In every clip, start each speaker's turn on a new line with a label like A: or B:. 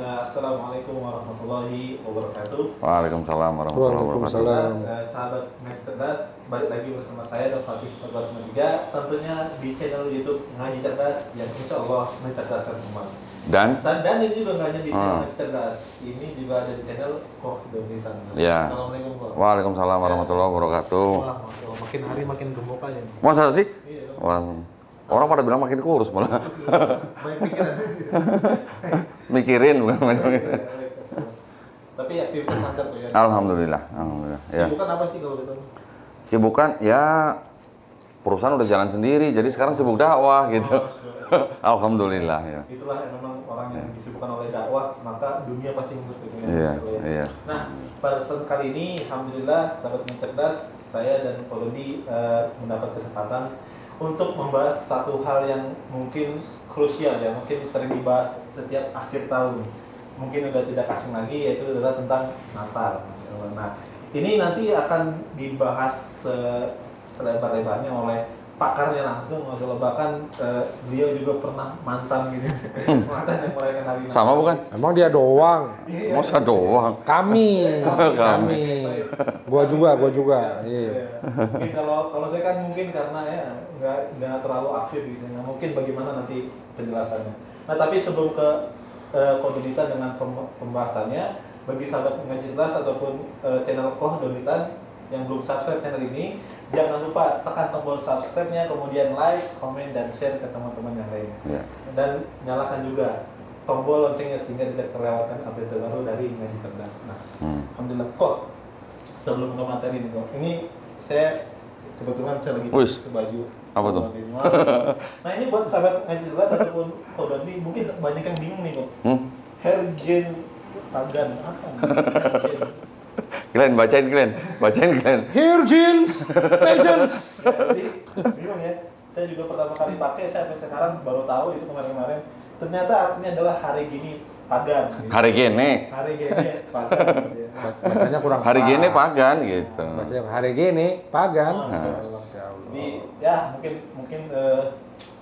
A: Assalamualaikum warahmatullahi wabarakatuh.
B: Waalaikumsalam warahmatullahi wabarakatuh.
C: Waalaikumsalam.
A: Sahabat Ngaji Cerdas, balik lagi bersama saya dan Fatih 1493, tentunya di channel YouTube Ngaji Cerdas yang insya Allah mencerdaskan umat.
B: Dan
A: ini juga nggak hanya di channel Ngaji Cerdas, ini juga ada di channel Koh Indonesia.
B: ya.
A: Assalamualaikum Pak.
B: Waalaikumsalam warahmatullahi wabarakatuh.
A: Wah, Masya Allah, makin hari makin gemuk aja.
B: Masa sih?
A: Iya.
B: Wah, orang pada bilang makin kurus malah.
A: Banyak pikiran.
B: Mikirin bukan banyak.
A: Tapi aktivitas lancar tuh ya.
B: Alhamdulillah, alhamdulillah. Ya.
A: Sibukan apa sih kalau gitu?
B: Sibukan ya perusahaan udah jalan sendiri, jadi sekarang sibuk dakwah gitu. Alhamdulillah ya.
A: Itulah yang memang orang yang disibukkan oleh dakwah, maka dunia pasti mengikuti.
B: Iya, iya.
A: Nah, pada kesempatan kali ini, alhamdulillah, sahabat yang cerdas, saya dan Polodi mendapat kesempatan untuk membahas satu hal yang mungkin krusial ya, mungkin sering dibahas setiap akhir tahun. Mungkin udah tidak asing lagi, yaitu adalah tentang Natal. Nah, ini nanti akan dibahas selebar-lebarnya oleh pakarnya langsung, masalah bahkan beliau juga pernah mantan gitu, mantan yang merayakan hari Natal.
B: Sama bukan?
C: Emang dia doang.
B: Masa doang?
C: Kami. Gua juga.
A: Iya. Mungkin kalau saya kan mungkin karena ya nggak terlalu aktif gitu. Nah, mungkin bagaimana nanti penjelasannya. Nah, tapi sebelum ke Kodonitan dengan pembahasannya, bagi sahabat Ngaji Cerdas ataupun channel Kodonitan yang belum subscribe channel ini, jangan lupa tekan tombol subscribe-nya, kemudian like, komen, dan share ke teman-teman yang lainnya.
B: Ya.
A: Dan nyalakan juga tombol loncengnya sehingga tidak terlewatkan update terbaru dari Ngaji Cerdas. Nah, alhamdulillah. Kok sebelum ke materi ini, kok ini saya kebetulan saya lagi pakai baju.
B: Apa tuh?
A: Nah, ini buat sahabat Ngaji Cerdas ataupun Kodoni, mungkin banyak yang bingung nih kok. Hair gel pagan apa nih? Hair gel.
B: Glenn, bacain Glenn.
C: Here jeans, pageants.
A: Jadi bingung ya. Saya juga pertama kali pakai, saya sampai sekarang baru tahu itu kemarin-kemarin. Ternyata artinya adalah hari gini pagan. Gitu.
B: Hari gini.
A: Hari gini pagan. Gitu ya.
C: Bacanya kurang.
B: Hari gini pagan gitu.
C: Bacanya hari gini pagan.
A: Masya Allah. Jadi ya mungkin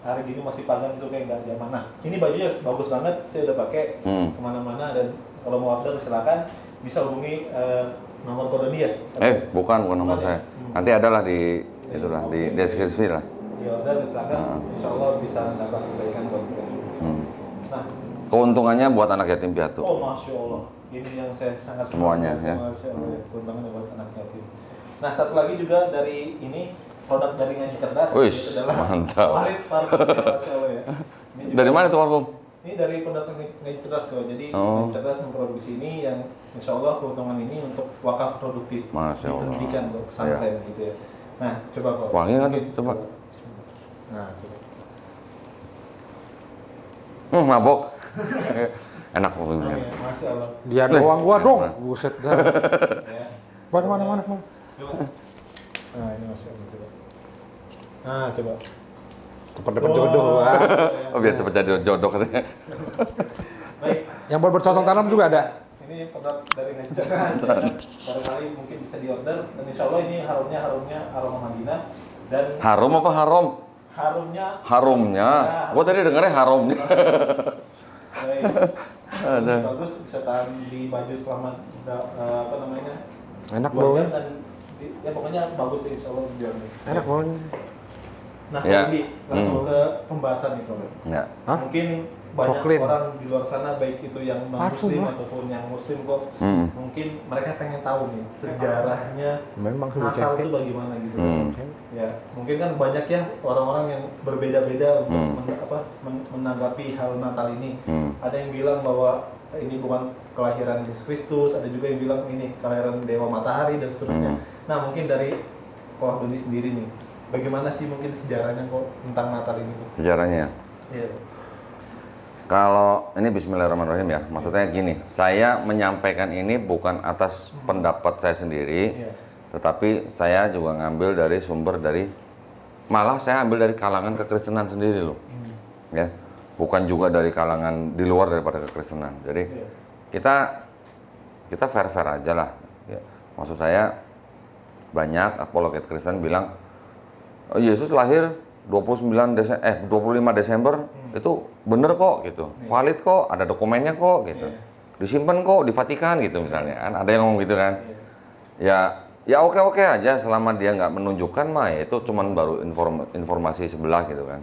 A: hari gini masih pagan itu kayak nggak zaman. Nah, ini bajunya bagus banget. Saya udah pakai kemana-mana, dan kalau mau order silakan bisa hubungi nomor Kodoni ya.
B: Bukan nomor saya. Nanti adalah di itulah di deskripsi lah.
A: Di order silakan. Insya Allah bisa mendapat kebaikan buat kita semua. Nah,
B: keuntungannya buat anak yatim piatu.
A: oh Masya Allah, ini yang saya sangat
B: Semuanya, ya.
A: Masya Allah, keuntungannya buat anak yatim. Nah, satu lagi juga dari ini produk dari Ngaji Cerdas.
B: Wih,
A: itu adalah
B: mantap.
A: Walid parfum, Masya Allah ya. Ini juga-
B: Dari mana tuh parfum?
A: Ini dari produk Ngaji Cerdas kok. Jadi Ngaji Cerdas memproduksi ini yang Insya Allah keuntungan ini untuk wakaf produktif
B: Masya
A: di
B: Allah.
A: pendidikan kok, pesantren gitu ya. Nah, coba kok.
B: Wangi kan?
A: Mungkin
B: Coba.
A: Nah, coba.
B: Mabok. Enak
A: Oh,
B: wanginya.
A: ya, Masya Allah.
C: Dia doang, gua dong. Buset dah.
A: Ya.
C: Mana.
A: Coba. Nah, ini Masya Allah, coba. Nah, coba.
C: Cepat dapat jodoh. Wah.
B: Oh, biar cepet jadi jodoh katanya.
A: Baik,
C: Yang buat bercocok tanam juga ada.
A: ini produk dari Ngaji Cerdas. Barangkali mungkin bisa diorder, dan insya Allah ini harumnya aroma Madinah, dan
B: Harum apa harom?
A: harumnya
B: Harumnya. Gua tadi dengarnya harumnya.
A: baik.
B: Ada.
A: Bagus, bisa tahan di baju selama apa namanya,
C: Enak
A: 2
C: baunya.
A: jam, dan ya pokoknya bagus deh insya Allah biarnya.
C: Enak baunya.
A: Nah,
B: Ya.
A: Jadi langsung ke pembahasan nih Bro.
B: Ya.
C: Hah?
A: Mungkin banyak
C: Proklin.
A: orang di luar sana, baik itu yang non muslim
C: Parfum lah.
A: ataupun yang muslim kok,
B: Hmm.
A: mungkin mereka pengen tahu nih sejarahnya
C: Memang sudah
A: Natal
C: cek.
A: itu bagaimana gitu.
B: Hmm.
A: Ya, mungkin kan banyak ya orang-orang yang berbeda-beda untuk menanggapi hal Natal ini. Ada yang bilang bahwa ini bukan kelahiran Yesus Kristus, ada juga yang bilang ini kelahiran Dewa Matahari dan seterusnya. Nah, mungkin dari Koh Doni sendiri nih, bagaimana sih mungkin sejarahnya kok tentang Natal ini?
B: Sejarahnya.
A: Iya.
B: Kalau ini Bismillahirrahmanirrahim ya, maksudnya gini, saya menyampaikan ini bukan atas pendapat saya sendiri,
A: Iya.
B: tetapi saya juga ngambil dari sumber dari, malah saya ambil dari kalangan kekristenan sendiri loh, ya, bukan juga dari kalangan di luar daripada kekristenan. Jadi kita fair aja lah, ya. Maksud saya banyak apologet Kristen bilang, oh, Yesus lahir 25 Desember itu bener kok gitu, valid kok, ada dokumennya kok gitu. disimpan kok di Vatikan gitu misalnya kan, ada yang ngomong gitu kan. Ya oke aja selama dia nggak menunjukkan mah ya itu cuman baru informasi sebelah gitu kan.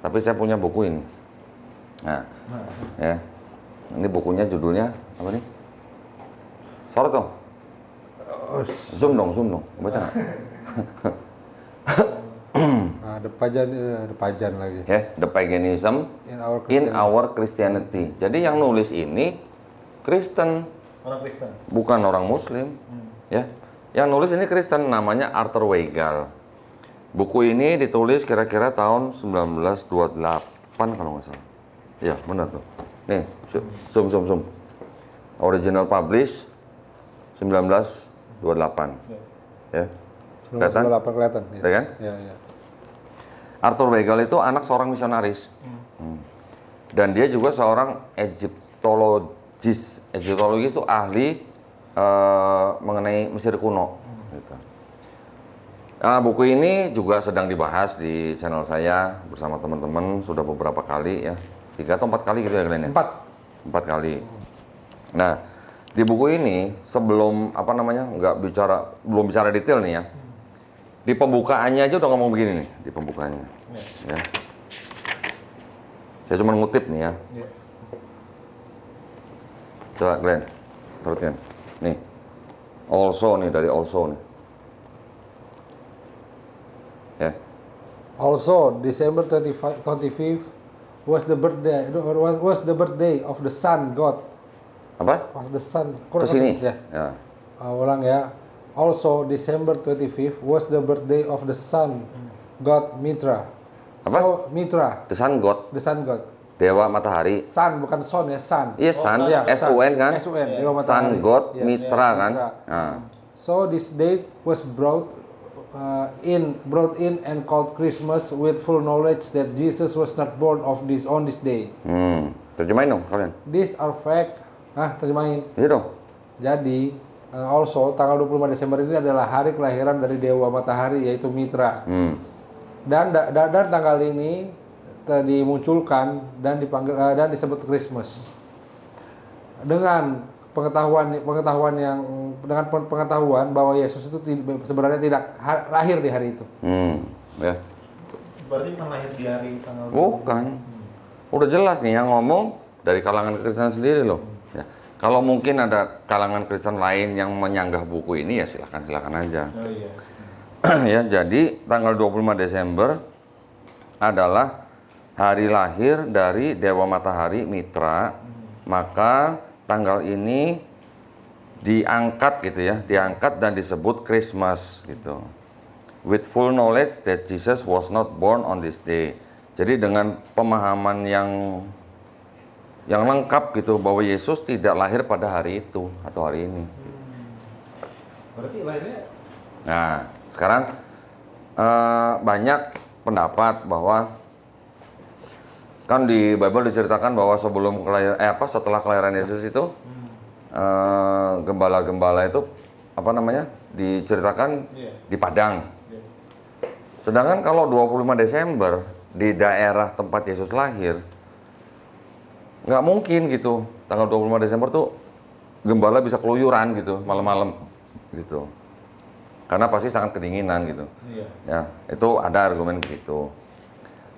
B: Tapi saya punya buku ini. Nah, ya. Ini bukunya judulnya apa nih? Sorot dong. Zoom dong. Baca nggak?
C: The Pajan lagi.
B: Ya, The Paganism in our Christianity. Jadi yang nulis ini Kristen,
A: Orang Kristen.
B: bukan orang Muslim. Ya, yang nulis ini Kristen, namanya Arthur Weigel. Buku ini ditulis kira-kira tahun 1928 kalau nggak salah. Ya, benar tuh. Nih, zoom. Original publish 1928. Ya. Kelihatan?
C: 1928 kelihatan.
B: Ya kan?
C: Ya.
B: Arthur Weigel itu anak seorang misionaris. Dan dia juga seorang Egyptologis. Egyptologis itu ahli mengenai Mesir kuno. Gitu. Nah, buku ini juga sedang dibahas di channel saya bersama teman-teman sudah beberapa kali ya. 3 atau 4 kali gitu ya kalian ya? 4 kali. Nah, di buku ini sebelum belum bicara detail nih ya. Di pembukaannya aja udah ngomong begini nih, di pembukaannya. Ya. Saya cuma ngutip nih ya. Coba Glenn, perhatikan. Nih. Also nih dari Also nih. Ya.
C: Also, December 25th was the birthday of the sun god.
B: Apa?
C: Was the sun.
B: Terus ini.
C: Ya.
B: Ya.
C: Ulang ya. Also, December 25th was the birthday of the sun god Mitra.
B: Apa?
C: So, Mitra,
B: The Sun God,
C: the sun god.
B: dewa matahari.
C: Sun bukan son ya, sun.
B: Iya, Sun,
C: Ya,
B: S-U-N kan?
C: S-U-N, dewa
B: Sun
C: matahari.
B: God,
C: Ya,
B: Mitra kan?
C: Mitra.
B: Nah.
C: So this date was brought in and called Christmas with full knowledge that Jesus was not born on this day.
B: Terjemahin dong kalian.
C: These are fact. Terjemahin.
B: Iya dong.
C: Jadi also tanggal 25 Desember ini adalah hari kelahiran dari dewa matahari yaitu Mitra. Dan tanggal ini dimunculkan dan dipanggil dan disebut Christmas. Dengan pengetahuan bahwa Yesus itu sebenarnya tidak lahir di hari itu.
B: Ya.
A: Berarti bukan lahir di hari tanggal.
B: Bukan. Udah jelas nih yang ngomong dari kalangan Kristen sendiri loh. Ya. Kalau mungkin ada kalangan Kristen lain yang menyanggah buku ini ya silakan aja.
A: Oh iya.
B: Ya, jadi tanggal 25 Desember adalah hari lahir dari dewa matahari Mitra. Maka tanggal ini diangkat gitu ya, diangkat dan disebut Christmas gitu. With full knowledge that Jesus was not born on this day. Jadi dengan pemahaman yang lengkap gitu bahwa Yesus tidak lahir pada hari itu atau hari ini.
A: Berarti lahirnya?
B: Nah, sekarang banyak pendapat bahwa kan di Bible diceritakan bahwa setelah kelahiran Yesus itu gembala-gembala itu diceritakan di padang. Sedangkan kalau 25 Desember di daerah tempat Yesus lahir nggak mungkin gitu. Tanggal 25 Desember tuh gembala bisa keluyuran gitu malam-malam gitu. Karena pasti sangat kedinginan gitu. Ya, itu ada argumen begitu.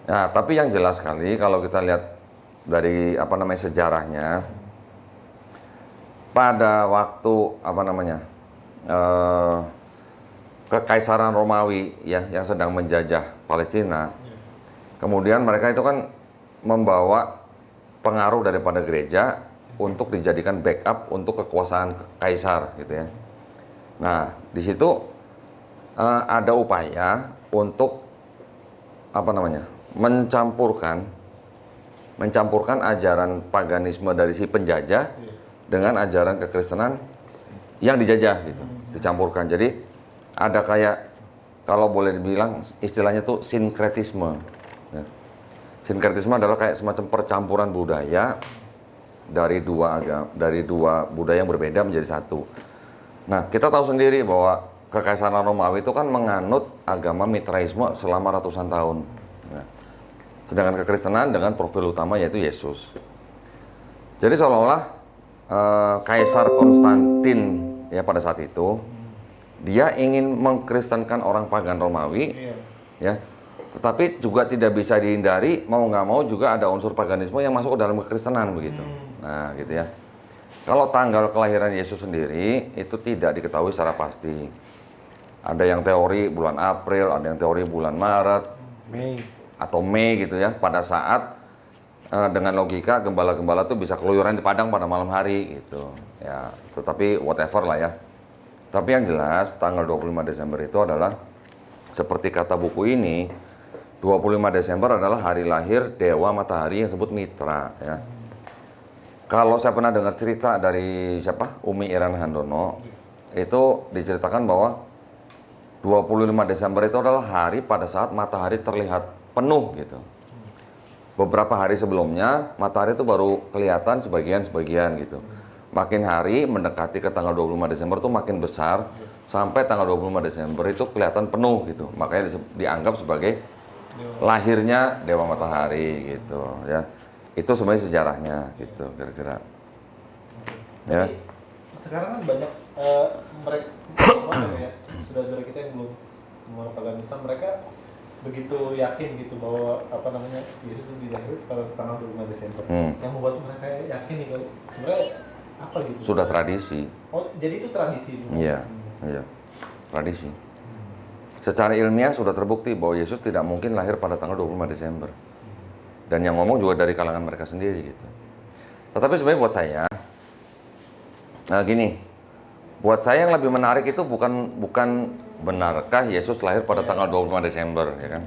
B: Nah, tapi yang jelas sekali kalau kita lihat dari sejarahnya, pada waktu Kekaisaran Romawi ya yang sedang menjajah Palestina, kemudian mereka itu kan membawa pengaruh daripada gereja untuk dijadikan backup untuk kekuasaan kaisar gitu ya. Nah, di situ ada upaya untuk mencampurkan ajaran paganisme dari si penjajah dengan ajaran kekristenan yang dijajah gitu, dicampurkan. Jadi ada kayak kalau boleh dibilang istilahnya tuh sinkretisme. Ya. Sinkretisme adalah kayak semacam percampuran budaya dari dua budaya yang berbeda menjadi satu. Nah, kita tahu sendiri bahwa Kekaisaran Romawi itu kan menganut agama Mitraisme selama ratusan tahun. Nah, sedangkan kekristenan dengan profil utama yaitu Yesus. Jadi seolah-olah Kaisar Konstantin ya pada saat itu dia ingin mengkristenkan orang pagan Romawi,
A: Iya.
B: ya. Tetapi juga tidak bisa dihindari, mau nggak mau juga ada unsur paganisme yang masuk ke dalam kekristenan begitu. Nah, gitu ya. Kalau tanggal kelahiran Yesus sendiri itu tidak diketahui secara pasti. Ada yang teori bulan April, ada yang teori bulan Maret
C: Mei.
B: atau Mei gitu ya. Pada saat dengan logika gembala-gembala tuh bisa keluyuran di padang pada malam hari gitu. Ya, tetapi whatever lah ya. Tapi yang jelas tanggal 25 Desember itu adalah seperti kata buku ini, 25 Desember adalah hari lahir dewa matahari yang disebut Mitra ya. Kalau saya pernah dengar cerita dari siapa? Umi Iran Handono, itu diceritakan bahwa 25 Desember itu adalah hari pada saat matahari terlihat penuh gitu. Beberapa hari sebelumnya matahari itu baru kelihatan sebagian-sebagian gitu. Makin hari mendekati ke tanggal 25 Desember tuh makin besar, sampai tanggal 25 Desember itu kelihatan penuh gitu. Makanya dianggap sebagai lahirnya dewa matahari gitu ya. Itu sebenarnya sejarahnya gitu kira-kira. Ya.
A: Tapi sekarang kan banyak mereka ya, saudara-saudara kita yang belum merupakan Islam, mereka begitu yakin gitu bahwa apa namanya Yesus itu dilahirkan pada tanggal 25 Desember. Yang membuat mereka yakin itu sebenarnya apa gitu?
B: Sudah tradisi.
A: Oh, jadi itu tradisi dulu.
B: Iya, iya. Tradisi. Secara ilmiah sudah terbukti bahwa Yesus tidak mungkin lahir pada tanggal 25 Desember. Dan yang ngomong juga dari kalangan mereka sendiri gitu. Tetapi sebenarnya buat saya, nah gini, buat saya yang lebih menarik itu bukan benarkah Yesus lahir pada tanggal 25 Desember, ya kan?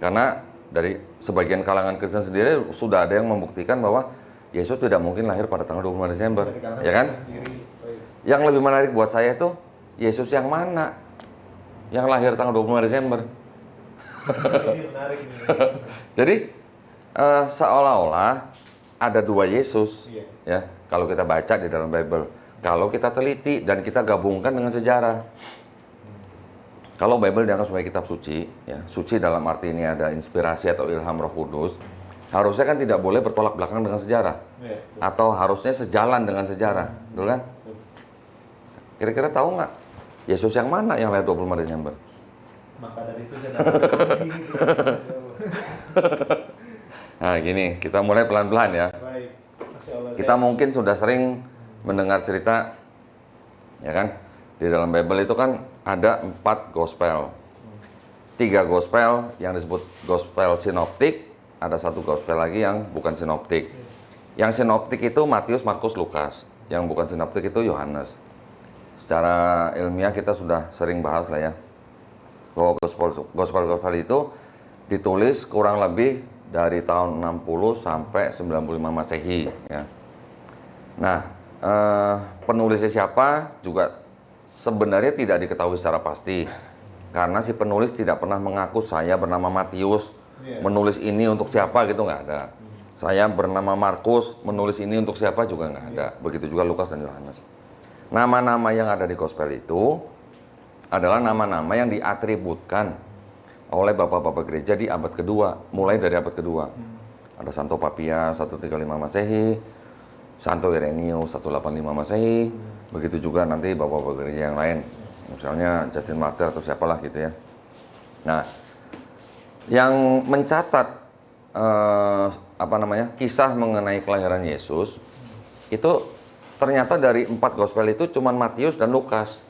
B: Karena dari sebagian kalangan Kristen sendiri sudah ada yang membuktikan bahwa Yesus tidak mungkin lahir pada tanggal 25 Desember, ya kan? Yang lebih menarik buat saya itu Yesus yang mana yang lahir tanggal 25 Desember.
A: Ini menarik ini.
B: Jadi seolah-olah ada dua Yesus,
A: Iya.
B: ya. Kalau kita baca di dalam Bible, kalau kita teliti dan kita gabungkan dengan sejarah. Kalau Bible dianggap sebagai kitab suci, ya, suci dalam arti ini ada inspirasi atau ilham Roh Kudus, harusnya kan tidak boleh bertolak belakang dengan sejarah,
A: Iya, betul.
B: atau harusnya sejalan dengan sejarah, betul kan?
A: Betul.
B: Kira-kira tahu nggak Yesus yang mana yang lahir 25 Desember?
A: Maka dari itu saya dapat ini gitu.
B: Nah gini, kita mulai pelan-pelan ya.
A: Baik. Masya Allah.
B: Kita mungkin sudah sering mendengar cerita, ya kan? Di dalam Bible itu kan ada 4 gospel. 3 gospel yang disebut gospel sinoptik, ada 1 gospel lagi yang bukan sinoptik. Yang sinoptik itu Matius, Markus, Lukas. Yang bukan sinoptik itu Yohanes. Secara ilmiah kita sudah sering bahas lah ya, bahwa gospel itu ditulis kurang lebih dari tahun 60 sampai 95 Masehi ya. Nah, penulisnya siapa juga sebenarnya tidak diketahui secara pasti. Karena si penulis tidak pernah mengaku saya bernama Matius, menulis ini untuk siapa gitu, nggak ada. Saya bernama Markus, menulis ini untuk siapa juga nggak ada. Begitu juga Lukas dan Yohanes. Nama-nama yang ada di gospel itu adalah nama-nama yang diatributkan oleh bapak-bapak gereja di abad kedua, mulai dari abad kedua. Ada Santo Papias 135 Masehi, Santo Irenaeus 185 Masehi, begitu juga nanti bapak-bapak gereja yang lain, misalnya Justin Martyr atau siapalah gitu ya. Nah, yang mencatat kisah mengenai kelahiran Yesus itu ternyata dari 4 gospel itu cuman Matius dan Lukas.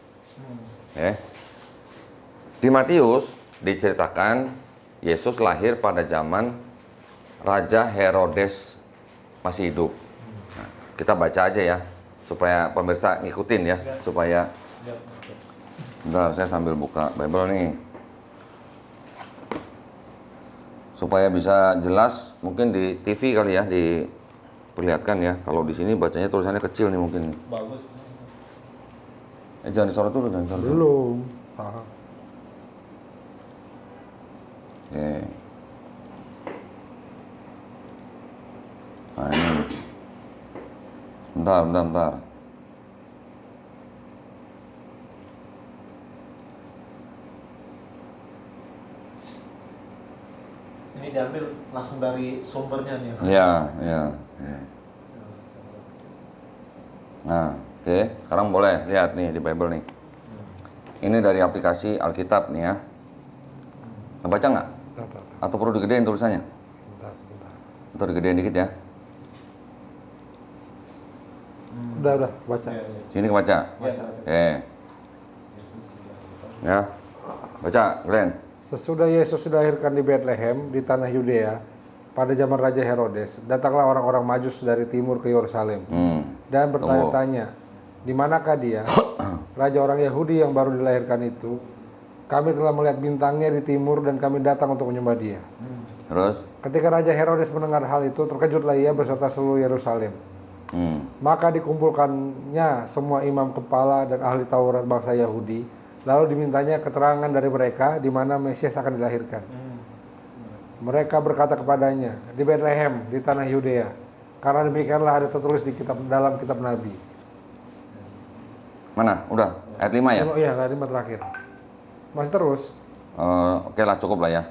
B: Di Matius diceritakan Yesus lahir pada zaman Raja Herodes masih hidup. Nah, kita baca aja ya, supaya pemirsa ngikutin ya, supaya. Bentar, saya sambil buka Bible nih. Supaya bisa jelas, mungkin di TV kali ya, diperlihatkan ya. Kalau di sini bacanya tulisannya kecil nih mungkin.
A: Bagus.
B: Jangan disorot dulu, jangan disorot dulu.
C: Belum.
B: Oke. Nah ini. Bentar.
A: Ini diambil langsung dari sumbernya nih.
B: Ya. Nah, oke. Sekarang boleh lihat nih di Bible nih. Ini dari aplikasi Alkitab nih ya. Baca nggak?
C: Bentar.
B: Atau perlu digedein tulisannya?
C: Sebentar.
B: Atau digedein dikit ya?
C: Udah, baca.
B: Sini kebaca. Oke. Ya. Baca, Glenn.
C: Sesudah Yesus dilahirkan di Bethlehem di tanah Yudea pada zaman Raja Herodes, datanglah orang-orang Majus dari timur ke Yerusalem dan bertanya-tanya, di manakah dia, raja orang Yahudi yang baru dilahirkan itu? Kami telah melihat bintangnya di timur dan kami datang untuk menyembah dia.
B: Terus?
C: Ketika Raja Herodes mendengar hal itu, terkejutlah ia beserta seluruh Yerusalem. Maka dikumpulkannya semua imam kepala dan ahli Taurat bangsa Yahudi, lalu dimintanya keterangan dari mereka di mana Mesias akan dilahirkan. Mereka berkata kepadanya, di Bethlehem, di tanah Yudea, karena demikianlah ada tertulis di dalam kitab Nabi.
B: Mana? Udah? Ayat 5 ya?
C: Iya, ayat 5 terakhir. Masih terus?
B: Oke lah, cukup lah ya.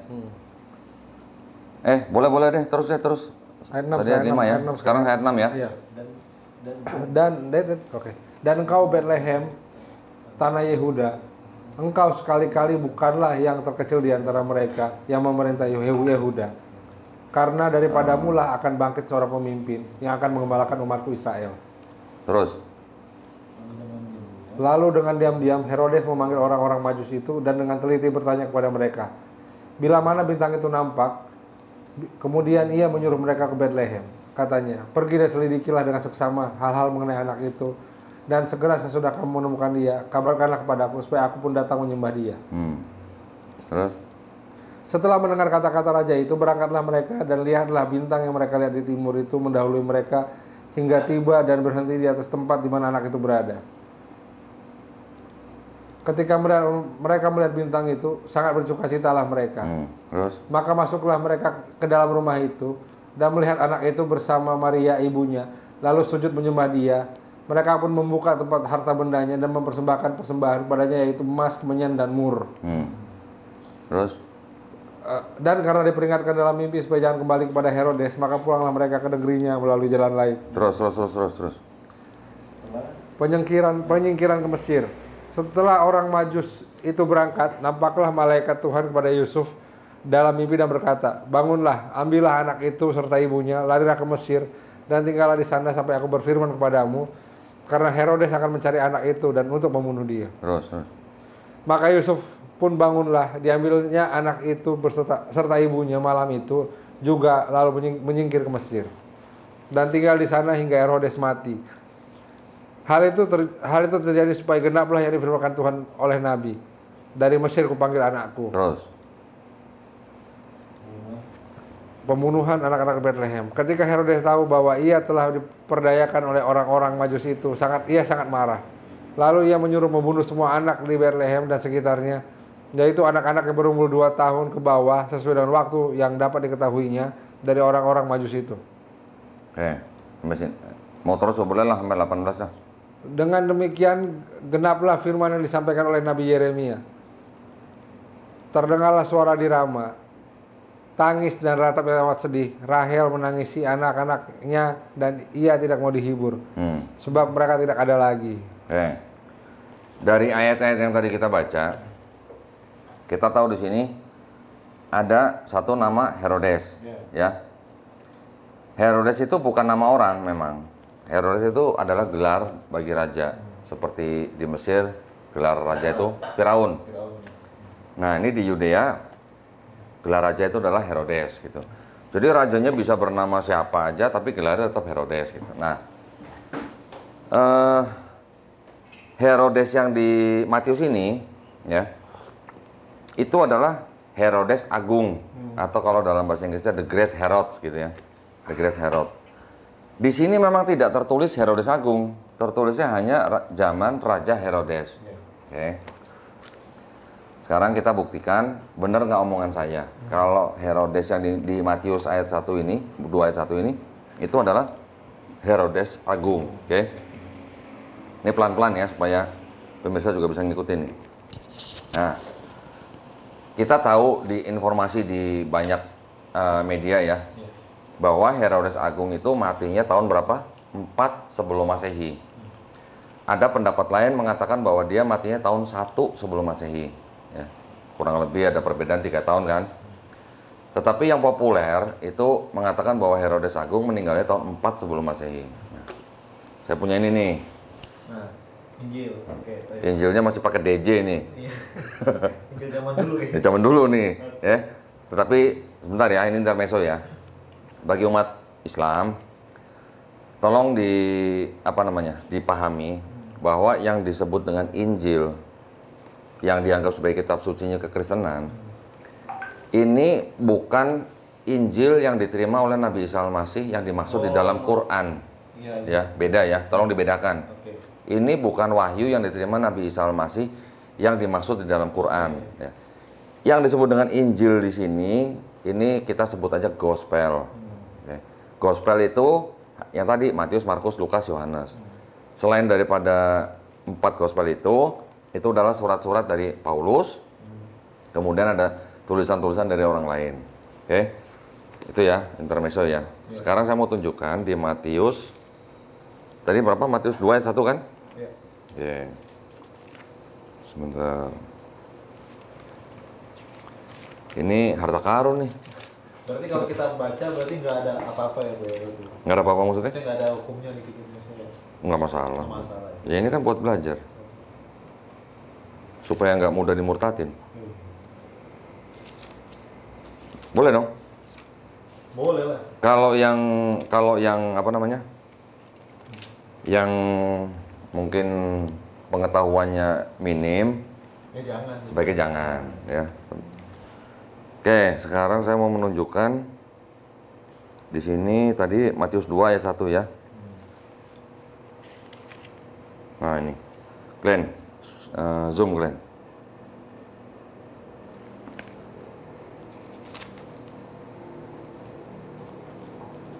B: Boleh deh, terus ya, terus.
C: Ayat 6,
B: Tadi ayat 5 ya, sekarang ayat 6 ya.
C: Iya. Dan engkau Bethlehem, tanah Yehuda, engkau sekali-kali bukanlah yang terkecil di antara mereka yang memerintah Yehuda. Karena daripadamu lah akan bangkit seorang pemimpin yang akan mengembalakan umatku Israel.
B: Terus?
C: Lalu dengan diam-diam Herodes memanggil orang-orang Majus itu dan dengan teliti bertanya kepada mereka, bila mana bintang itu nampak? Kemudian ia menyuruh mereka ke Bethlehem. Katanya, pergi dan selidikilah dengan seksama hal-hal mengenai anak itu. Dan segera sesudah kamu menemukan dia, kabarkanlah kepadaku supaya aku pun datang menyembah dia.
B: Terus?
C: Setelah mendengar kata-kata raja itu, berangkatlah mereka dan lihatlah bintang yang mereka lihat di timur itu mendahului mereka hingga tiba dan berhenti di atas tempat di mana anak itu berada. Ketika mereka melihat bintang itu, sangat bersukacitalah mereka.
B: Terus?
C: Maka masuklah mereka ke dalam rumah itu dan melihat anak itu bersama Maria ibunya, lalu sujud menyembah dia. Mereka pun membuka tempat harta bendanya dan mempersembahkan persembahan kepadanya, yaitu emas, kemenyan, dan mur.
B: Terus?
C: Dan karena diperingatkan dalam mimpi supaya jangan kembali kepada Herodes, maka pulanglah mereka ke negerinya melalui jalan lain.
B: Terus.
C: Penyingkiran ke Mesir. Setelah orang Majus itu berangkat, nampaklah malaikat Tuhan kepada Yusuf dalam mimpi dan berkata, bangunlah, ambillah anak itu serta ibunya, larilah ke Mesir, dan tinggallah di sana sampai aku berfirman kepadamu, karena Herodes akan mencari anak itu dan untuk membunuh dia.
B: Terus.
C: Maka Yusuf pun bangunlah, diambilnya anak itu serta ibunya malam itu juga, lalu menyingkir ke Mesir, dan tinggal di sana hingga Herodes mati. Hal itu terjadi supaya genaplah yang difirmankan Tuhan oleh Nabi. Dari Mesir kupanggil anakku.
B: Terus?
C: Pembunuhan anak-anak Bethlehem. Ketika Herodes tahu bahwa ia telah diperdayakan oleh orang-orang Majus itu, ia sangat marah. Lalu ia menyuruh membunuh semua anak di Bethlehem dan sekitarnya, yaitu anak-anak yang berumur 2 tahun ke bawah, sesuai dengan waktu yang dapat diketahuinya dari orang-orang Majus itu.
B: Sampai sini. Mau terus boleh lah sampai 18 lah.
C: Dengan demikian genaplah firman yang disampaikan oleh Nabi Yeremia. Terdengarlah suara di Rama, tangis dan ratap yang amat sedih. Rahel menangisi anak-anaknya dan ia tidak mau dihibur, sebab mereka tidak ada lagi.
B: Dari ayat-ayat yang tadi kita baca, kita tahu di sini ada satu nama Herodes, ya. Herodes itu bukan nama orang memang. Herodes itu adalah gelar bagi raja. Seperti di Mesir, gelar raja itu Firaun. Nah, ini di Yudea, gelar raja itu adalah Herodes gitu. Jadi rajanya bisa bernama siapa aja, tapi gelarnya tetap Herodes gitu. Nah, Herodes yang di Matius ini, ya, itu adalah Herodes Agung, atau kalau dalam bahasa Inggrisnya The Great Herod gitu ya, The Great Herod. Di sini memang tidak tertulis Herodes Agung, tertulisnya hanya zaman Raja Herodes. Oke. Sekarang kita buktikan benar nggak omongan saya. Kalau Herodes yang di Matius ayat 1 ini, 2 ayat 1 ini, itu adalah Herodes Agung. Oke. Ini pelan-pelan ya supaya pemirsa juga bisa ngikutin nih. Nah, kita tahu di informasi di banyak media ya, bahwa Herodes Agung itu matinya tahun berapa? 4 sebelum Masehi. ada pendapat lain mengatakan bahwa dia matinya tahun 1 sebelum Masehi. Ya. Kurang lebih ada perbedaan 3 tahun kan. Tetapi yang populer itu mengatakan bahwa Herodes Agung meninggalnya tahun 4 sebelum Masehi. Nah, saya punya ini nih.
A: Nah, Injil. Oke.
B: Injilnya masih pakai DJ nih.
A: Iya. Injil zaman dulu
B: Ya,
A: ya.
B: zaman dulu nih, ya. Tetapi sebentar ya, ini intermezzo ya. Bagi umat Islam, tolong dipahami bahwa yang disebut dengan Injil yang dianggap sebagai kitab sucinya kekristenan ini bukan Injil yang diterima oleh Nabi Isa Al-Masih yang dimaksud di dalam Quran.
A: Iya.
B: Ya, beda ya, tolong dibedakan.
A: Oke.
B: Ini bukan wahyu yang diterima Nabi Isa Al-Masih yang dimaksud di dalam Quran. Ya. Yang disebut dengan Injil di sini, ini kita sebut aja Gospel. Ya. Gospel itu yang tadi Matius, Markus, Lukas, Yohanes. Selain daripada 4 Gospel itu adalah surat-surat dari Paulus. Kemudian ada tulisan-tulisan dari orang lain. Oke. Itu ya, intermezzo ya. Sekarang saya mau tunjukkan di Matius. Tadi berapa? Matius 2 ayat 1 kan?
A: Iya.
B: Oke. Sebentar. Ini harta karun nih.
A: Berarti kalau kita baca berarti nggak ada apa-apa ya Bu ya?
B: Nggak ada apa-apa maksudnya?
A: Saya nggak ada hukumnya nih gitu misalnya.
B: Nggak masalah.
A: Nggak masalah.
B: Ya ini kan buat belajar. Supaya nggak mudah dimurtadin. Boleh dong?
A: Boleh lah.
B: Kalau yang apa namanya? Yang mungkin pengetahuannya minim,
A: Ya jangan.
B: sebaiknya jangan ya. Oke, sekarang saya mau menunjukkan di sini tadi Matius 2 ayat 1 ya. Nah ini, Glenn, zoom Glenn.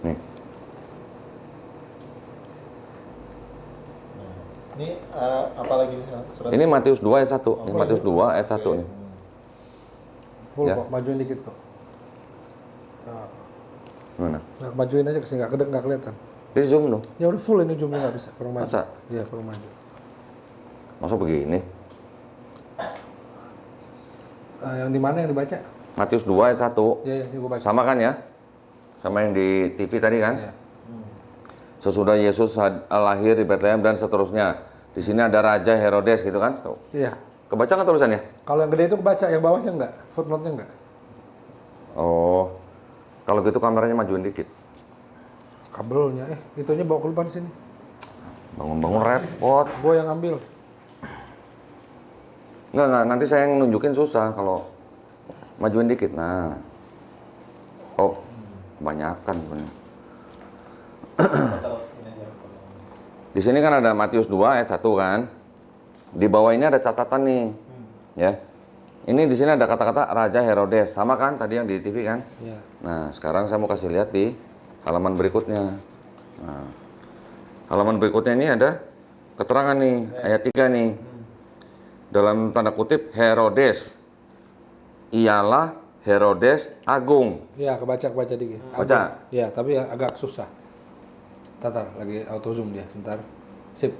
B: Nih,
A: Ini apa lagi surat?
B: ini Matius 2 ayat 1. Ini Matius 2 ayat 1 nih.
C: Full
B: Ya.
C: kok, majuin dikit kok.
B: Mana?
C: Nah, majuin aja kesini, nggak kelihatan.
B: Di zoom dong.
C: Ya udah full ini zoomnya nggak bisa, kurang maju.
B: Masa?
C: Iya, kurang maju.
B: Masa begini?
C: Yang di mana yang dibaca?
B: Matius 2 ayat 1.
C: Iya, iya, gue baca.
B: Sama kan ya? Sama yang di TV tadi kan?
C: Iya.
B: Sesudah Yesus lahir di Bethlehem dan seterusnya. Di sini ada Raja Herodes gitu kan?
C: Iya.
B: Kebaca nggak tulisannya?
C: Kalau yang gede itu kebaca, yang bawahnya enggak, footnote-nya enggak.
B: Oh, kalau gitu kameranya majuin dikit.
C: Kabelnya, itunya bawa ke depan sini.
B: Bangun-bangun repot.
C: Gue yang ambil.
B: Enggak, nanti saya yang nunjukin susah kalau majuin dikit. Nah. Oh, kebanyakan sebenarnya. Di sini kan ada Matius 2 ayat 1 kan. Di bawah ini ada catatan nih. Ya. Ini di sini ada kata-kata Raja Herodes. Sama kan tadi yang di TV kan?
C: Iya.
B: Nah, sekarang saya mau kasih lihat di halaman berikutnya. Nah, halaman berikutnya ini ada keterangan nih, ayat 3 nih. Dalam tanda kutip Herodes. Ialah Herodes Agung.
C: Iya, kebaca dikit.
B: Baca.
C: Iya, tapi agak susah. Tatar, lagi auto zoom dia, bentar. Sip.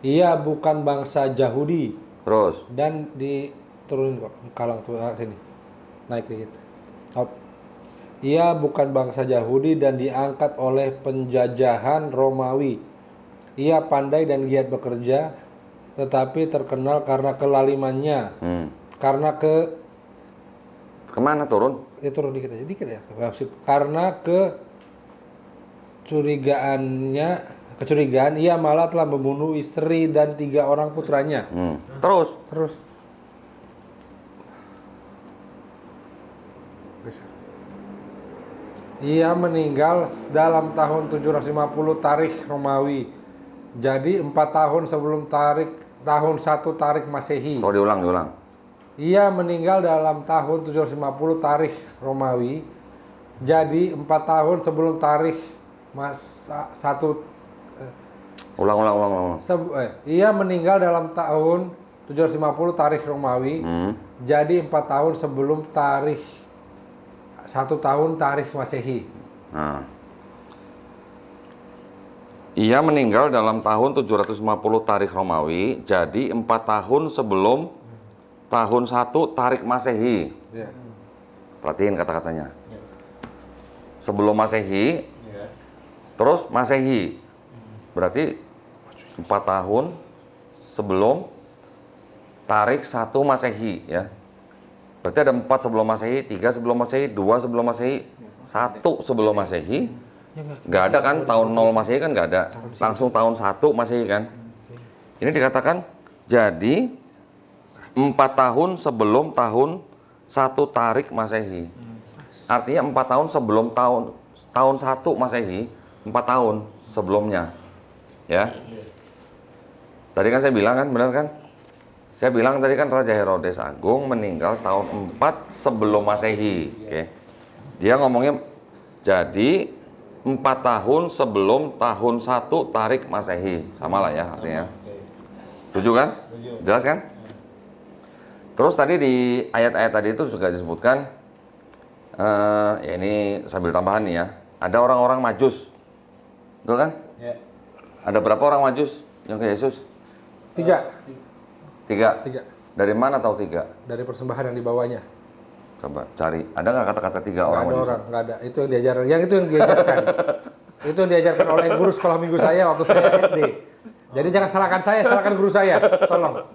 C: Ia bukan bangsa Yahudi
B: Terus,
C: dan diturunin kok, kalang tuh sini. Naik dikit. Hop. Ia bukan bangsa Yahudi dan diangkat oleh penjajahan Romawi. Ia pandai dan giat bekerja, tetapi terkenal karena kelalimannya. Karena
B: kemana turun?
C: turun dikit aja, dikit ya. Sip. Karena kecurigaan ia malah telah membunuh istri dan 3 orang putranya.
B: Terus.
C: Ia meninggal dalam tahun 750 Tarikh Romawi. Jadi 4 tahun sebelum tahun 1 Tarikh Masehi.
B: Oh, diulang.
C: Ia meninggal dalam tahun 750 Tarikh Romawi. Jadi 4 tahun sebelum Tarikh
B: Ulang.
C: Ia meninggal dalam tahun 750 Tarikh Romawi. Jadi 4 tahun sebelum Tarikh 1 tahun Tarikh Masehi.
B: Nah. Ia meninggal dalam tahun 750 Tarikh Romawi, jadi 4 tahun sebelum tahun 1 Tarikh Masehi.
C: Iya.
B: Perhatiin kata-katanya.
A: Ya.
B: Sebelum Masehi,
A: Ya.
B: terus Masehi. Berarti 4 tahun sebelum Tarikh 1 Masehi ya. Berarti ada 4 sebelum Masehi, 3 sebelum Masehi, 2 sebelum Masehi, 1 sebelum Masehi. Nggak ada kan, tahun 0 Masehi kan nggak ada. Langsung tahun 1 Masehi kan. Ini dikatakan jadi 4 tahun sebelum tahun 1 Tarikh Masehi. Artinya 4 tahun sebelum tahun 1 Masehi, 4 tahun sebelumnya. Ya. Tadi kan saya bilang kan, benar kan? Saya bilang tadi kan Raja Herodes Agung meninggal tahun 4 sebelum Masehi. Oke. Dia ngomongnya jadi 4 tahun sebelum tahun 1 Tarikh Masehi. Sama lah ya artinya. Setuju kan? Jelas kan? Terus tadi di ayat-ayat tadi itu juga disebutkan, ya ini sambil tambahan nih ya, ada orang-orang Majus. Betul kan?
A: Ya.
B: Ada berapa orang Majus yang ke Yesus?
C: 3.
B: 3.
C: 3.
B: Dari mana tahu 3?
C: Dari persembahan yang dibawanya.
B: Coba cari. Ada nggak kata-kata 3 orang
C: Nggak ada
B: Majus?
C: orang, nggak ada. Itu yang diajarkan. Itu yang diajarkan. Itu yang diajarkan oleh guru sekolah minggu saya waktu saya SD. Jadi jangan salahkan saya, salahkan guru saya. Tolong.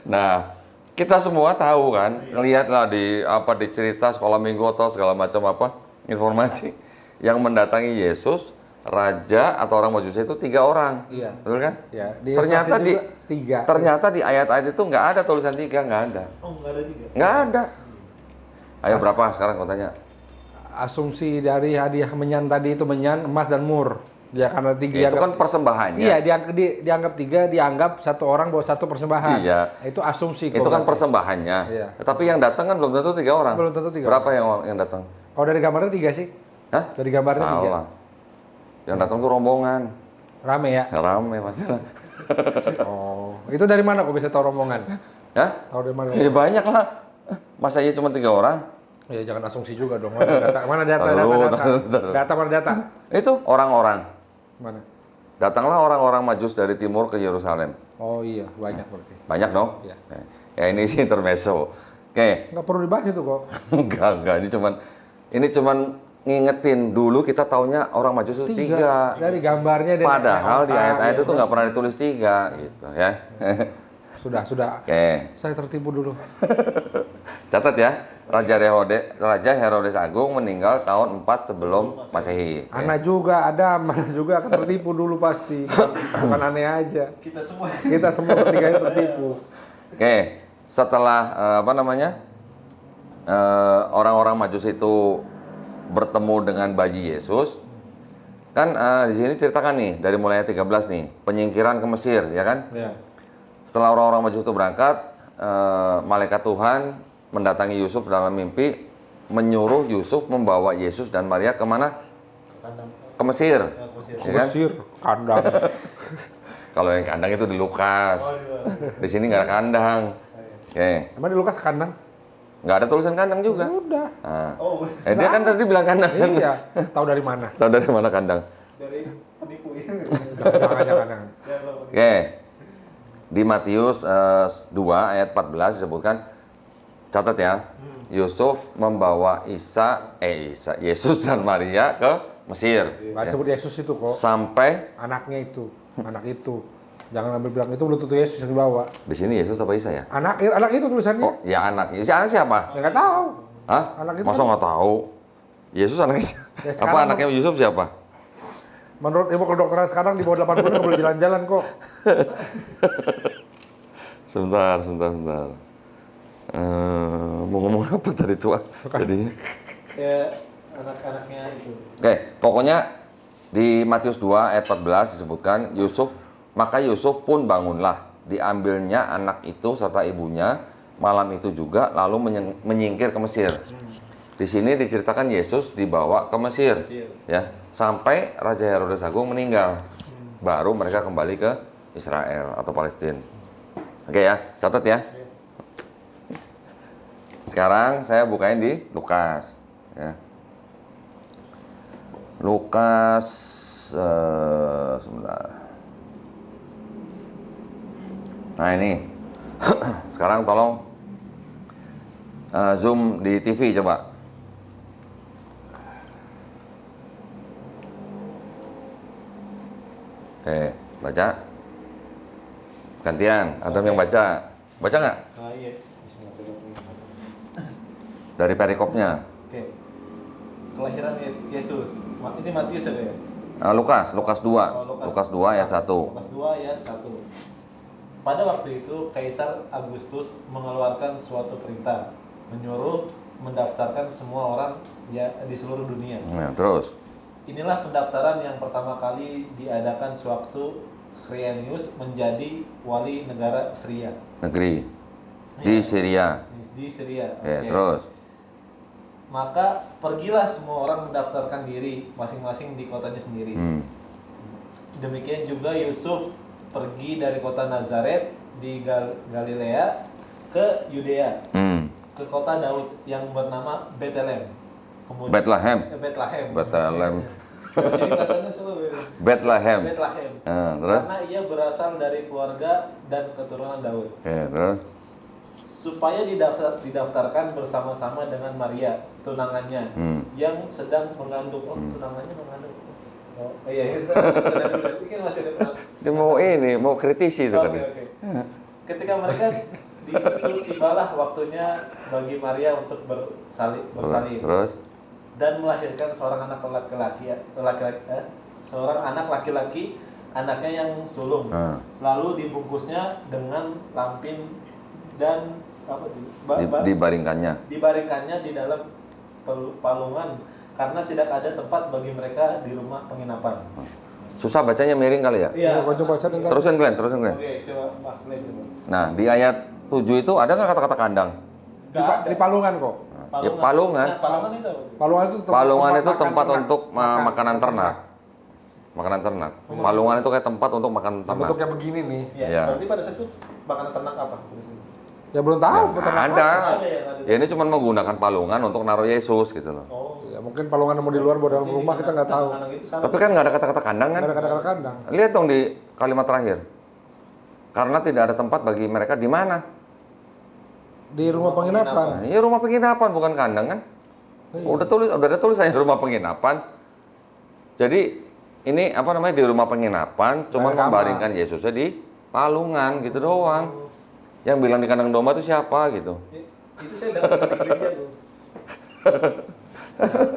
B: Nah, kita semua tahu kan, ngelihatlah di cerita sekolah minggu atau segala macam informasi yang mendatangi Yesus, raja atau orang Majus itu 3 orang.
C: Iya.
B: Betul kan?
C: Ya,
B: Ternyata di
C: 3.
B: Ternyata di ayat-ayat itu nggak ada tulisan 3, nggak ada.
A: Oh, nggak ada 3.
B: Nggak ada. Ayo berapa sekarang kau tanya?
C: Asumsi dari hadiah menyan tadi itu menyan, emas dan mur. Ya karena 3
B: Ya, itu kan persembahannya.
C: Iya, dianggap 3, dianggap 1 orang bawa 1 persembahan.
B: Iya.
C: Itu asumsi.
B: Itu kan
C: berarti.
B: persembahannya.
C: Iya.
B: Tapi yang datang kan belum tentu 3 orang.
C: Belum tentu 3
B: Berapa yang datang?
C: Kalau dari gambarnya 3 sih.
B: Hah?
C: Dari gambarnya 3.
B: Salah. Yang datang tuh rombongan.
C: Rame ya?
B: Rame masalah.
C: Oh, itu dari mana kok bisa tahu rombongan?
B: Hah?
C: Tahu dari mana?
B: Ya banyak lah. Masa iya cuma 3 orang?
C: Ya jangan asumsi juga dong. Mana data? Mana data?
B: Taruh.
C: Data mana data?
B: Itu orang-orang.
C: Mana?
B: Datanglah orang-orang Majus dari timur ke Yerusalem.
C: Oh iya, banyak berarti.
B: Banyak dong?
C: Iya.
B: Ya ini sih intermezzo. Oke.
C: Nggak perlu dibahas itu kok.
B: Enggak. Ini cuman ngingetin dulu kita taunya orang Majus itu 3.
C: Dari gambarnya. Dari
B: Padahal di ayat-ayat
C: ya,
B: itu nggak pernah ditulis 3 gitu ya.
C: Sudah.
B: Oke.
C: Saya tertipu dulu.
B: Catat ya. Raja Herodes Agung meninggal tahun 4 sebelum Masehi.
C: Anak juga ada, mana juga akan tertipu dulu pasti. Bukan aneh aja. Kita semua bertiga tertipu.
B: Oke. Setelah orang-orang Majus itu bertemu dengan bayi Yesus, kan di sini ceritakan nih dari mulai ayat 13 nih, penyingkiran ke Mesir, ya kan?
A: Ya.
B: Setelah orang-orang Majus itu berangkat, malaikat Tuhan mendatangi Yusuf dalam mimpi, menyuruh Yusuf membawa Yesus dan Maria kemana? Ke Mesir. Ya kan?
C: Mesir, kandang.
B: Kalau yang kandang itu di Lukas. Di sini nggak ada kandang. Oke.
C: Emang di Lukas kandang?
B: Nggak ada tulisan kandang juga.
C: Udah.
B: Nah. Dia kan tadi bilang kandang.
C: Iya. Tahu dari mana?
B: Tahu dari mana kandang?
A: Dari penipu ya.
C: Jangan kandang.
B: Oke. Di Matius 2 ayat 14 disebutkan, catat ya, Yusuf membawa Yesus dan Maria ke Mesir.
C: Nggak disebut Yesus itu kok.
B: Sampai
C: Anak itu. Jangan ambil bilang itu belum tentu Yesus yang dibawa.
B: di sini Yesus apa Isa ya?
C: Anak itu tulisannya.
B: Oh, ya anak. Si anak siapa?
C: Ya nggak tahu.
B: Hah?
C: Anak itu
B: Masa
C: kan-
B: nggak tahu? Yesus anaknya
C: Ya,
B: apa?
C: sekarang-
B: Anaknya Yusuf siapa?
C: Menurut ilmu kedokteran sekarang di bawah 80 nggak boleh jalan-jalan kok.
B: Sebentar. Mau ngomong apa tadi tua? Jadinya.
A: Ya, anak-anaknya itu.
B: Oke, pokoknya di Matius 2 ayat 14 disebutkan maka Yusuf pun bangunlah, diambilnya anak itu serta ibunya malam itu juga lalu menyingkir ke Mesir. Di sini diceritakan Yesus dibawa ke Mesir, ya, sampai Raja Herodes Agung meninggal. Baru mereka kembali ke Israel atau Palestina. Oke ya, catat ya. Sekarang saya bukain di Lukas, ya. Lukas Sebentar. Nah ini, sekarang tolong zoom di TV coba. Baca. Gantian, Adam yang baca. Baca nggak?
A: Iya.
B: Dari perikopnya.
A: Oke. Kelahiran Yesus. Ini Matius ya?
B: Lukas 2. Lukas 2 ayat 1.
A: Lukas 2 ayat 1. Pada waktu itu Kaisar Agustus mengeluarkan suatu perintah menyuruh mendaftarkan semua orang ya di seluruh dunia.
B: Nah, terus.
A: Inilah pendaftaran yang pertama kali diadakan sewaktu Quirinius menjadi wali negara Syria.
B: Negeri di Syria.
A: Di Syria.
B: Oke,
A: Oke.
B: terus.
A: Maka pergilah semua orang mendaftarkan diri masing-masing di kotanya sendiri. Demikian juga Yusuf pergi dari kota Nazaret di Galilea ke Yudea, ke kota Daud yang bernama Bethlehem. Kemudian
B: Bethlehem.
A: Bethlehem. Jadi katanya selalu
B: Bethlehem.
A: Bethlehem.
B: Terus?
A: Karena ia berasal dari keluarga dan keturunan Daud.
B: Oke, terus.
A: Supaya didaftarkan bersama-sama dengan Maria, tunangannya, yang sedang mengandung. Oh, tunangannya mengandung. Oh, iya, itu kan masih ada penang.
B: Dia mau kritisi itu
A: Oke. Ketika mereka di situ tibalah waktunya bagi Maria untuk bersalin
B: Terus?
A: dan melahirkan seorang anak laki-laki, anaknya yang sulung. Lalu dibungkusnya dengan lampin dan
B: Dibaringkannya
A: di dalam palungan karena tidak ada tempat bagi mereka di rumah penginapan.
B: susah bacanya, miring kali ya.
A: Iya.
C: Coba baca dengan
B: Terusin Glenn.
A: Oke, coba Mas Len coba.
B: Nah, di ayat 7 itu ada nggak kata-kata kandang?
C: di palungan kok.
B: Ya, palungan.
A: Nah, palungan itu.
C: Palungan itu
B: Tempat
C: makan
B: untuk makanan ternak. Makanan ternak. Palungan itu kayak tempat untuk makan ternak.
C: Bentuknya begini nih.
A: Ya,
B: Iya.
A: berarti pada saat itu makanan ternak apa?
C: Ya belum tahu.
B: Ya,
C: peternak
B: ada.
C: apa.
A: Ada yang ada.
B: Ya ini cuma menggunakan palungan untuk naruh Yesus gitu loh.
A: Oh.
C: Ya mungkin palungan mau di luar mau dalam rumah kita nggak tahu.
A: Anak-anak itu salah.
B: Tapi kan nggak ada kata-kata kandang kan?
C: Nggak ada kata-kata kandang.
B: Lihat dong di kalimat terakhir. Karena tidak ada tempat bagi mereka di mana?
C: Di rumah penginapan.
B: Nah, ya rumah penginapan bukan kandang kan?
C: Iya.
B: Udah ada tulisannya rumah penginapan. Jadi ini apa namanya, di rumah penginapan cuma
C: Ada kamar.
B: membaringkan Yesusnya di palungan gitu doang. Yang bilang di kandang domba itu siapa gitu?
A: Itu saya dapat dari gereja tuh.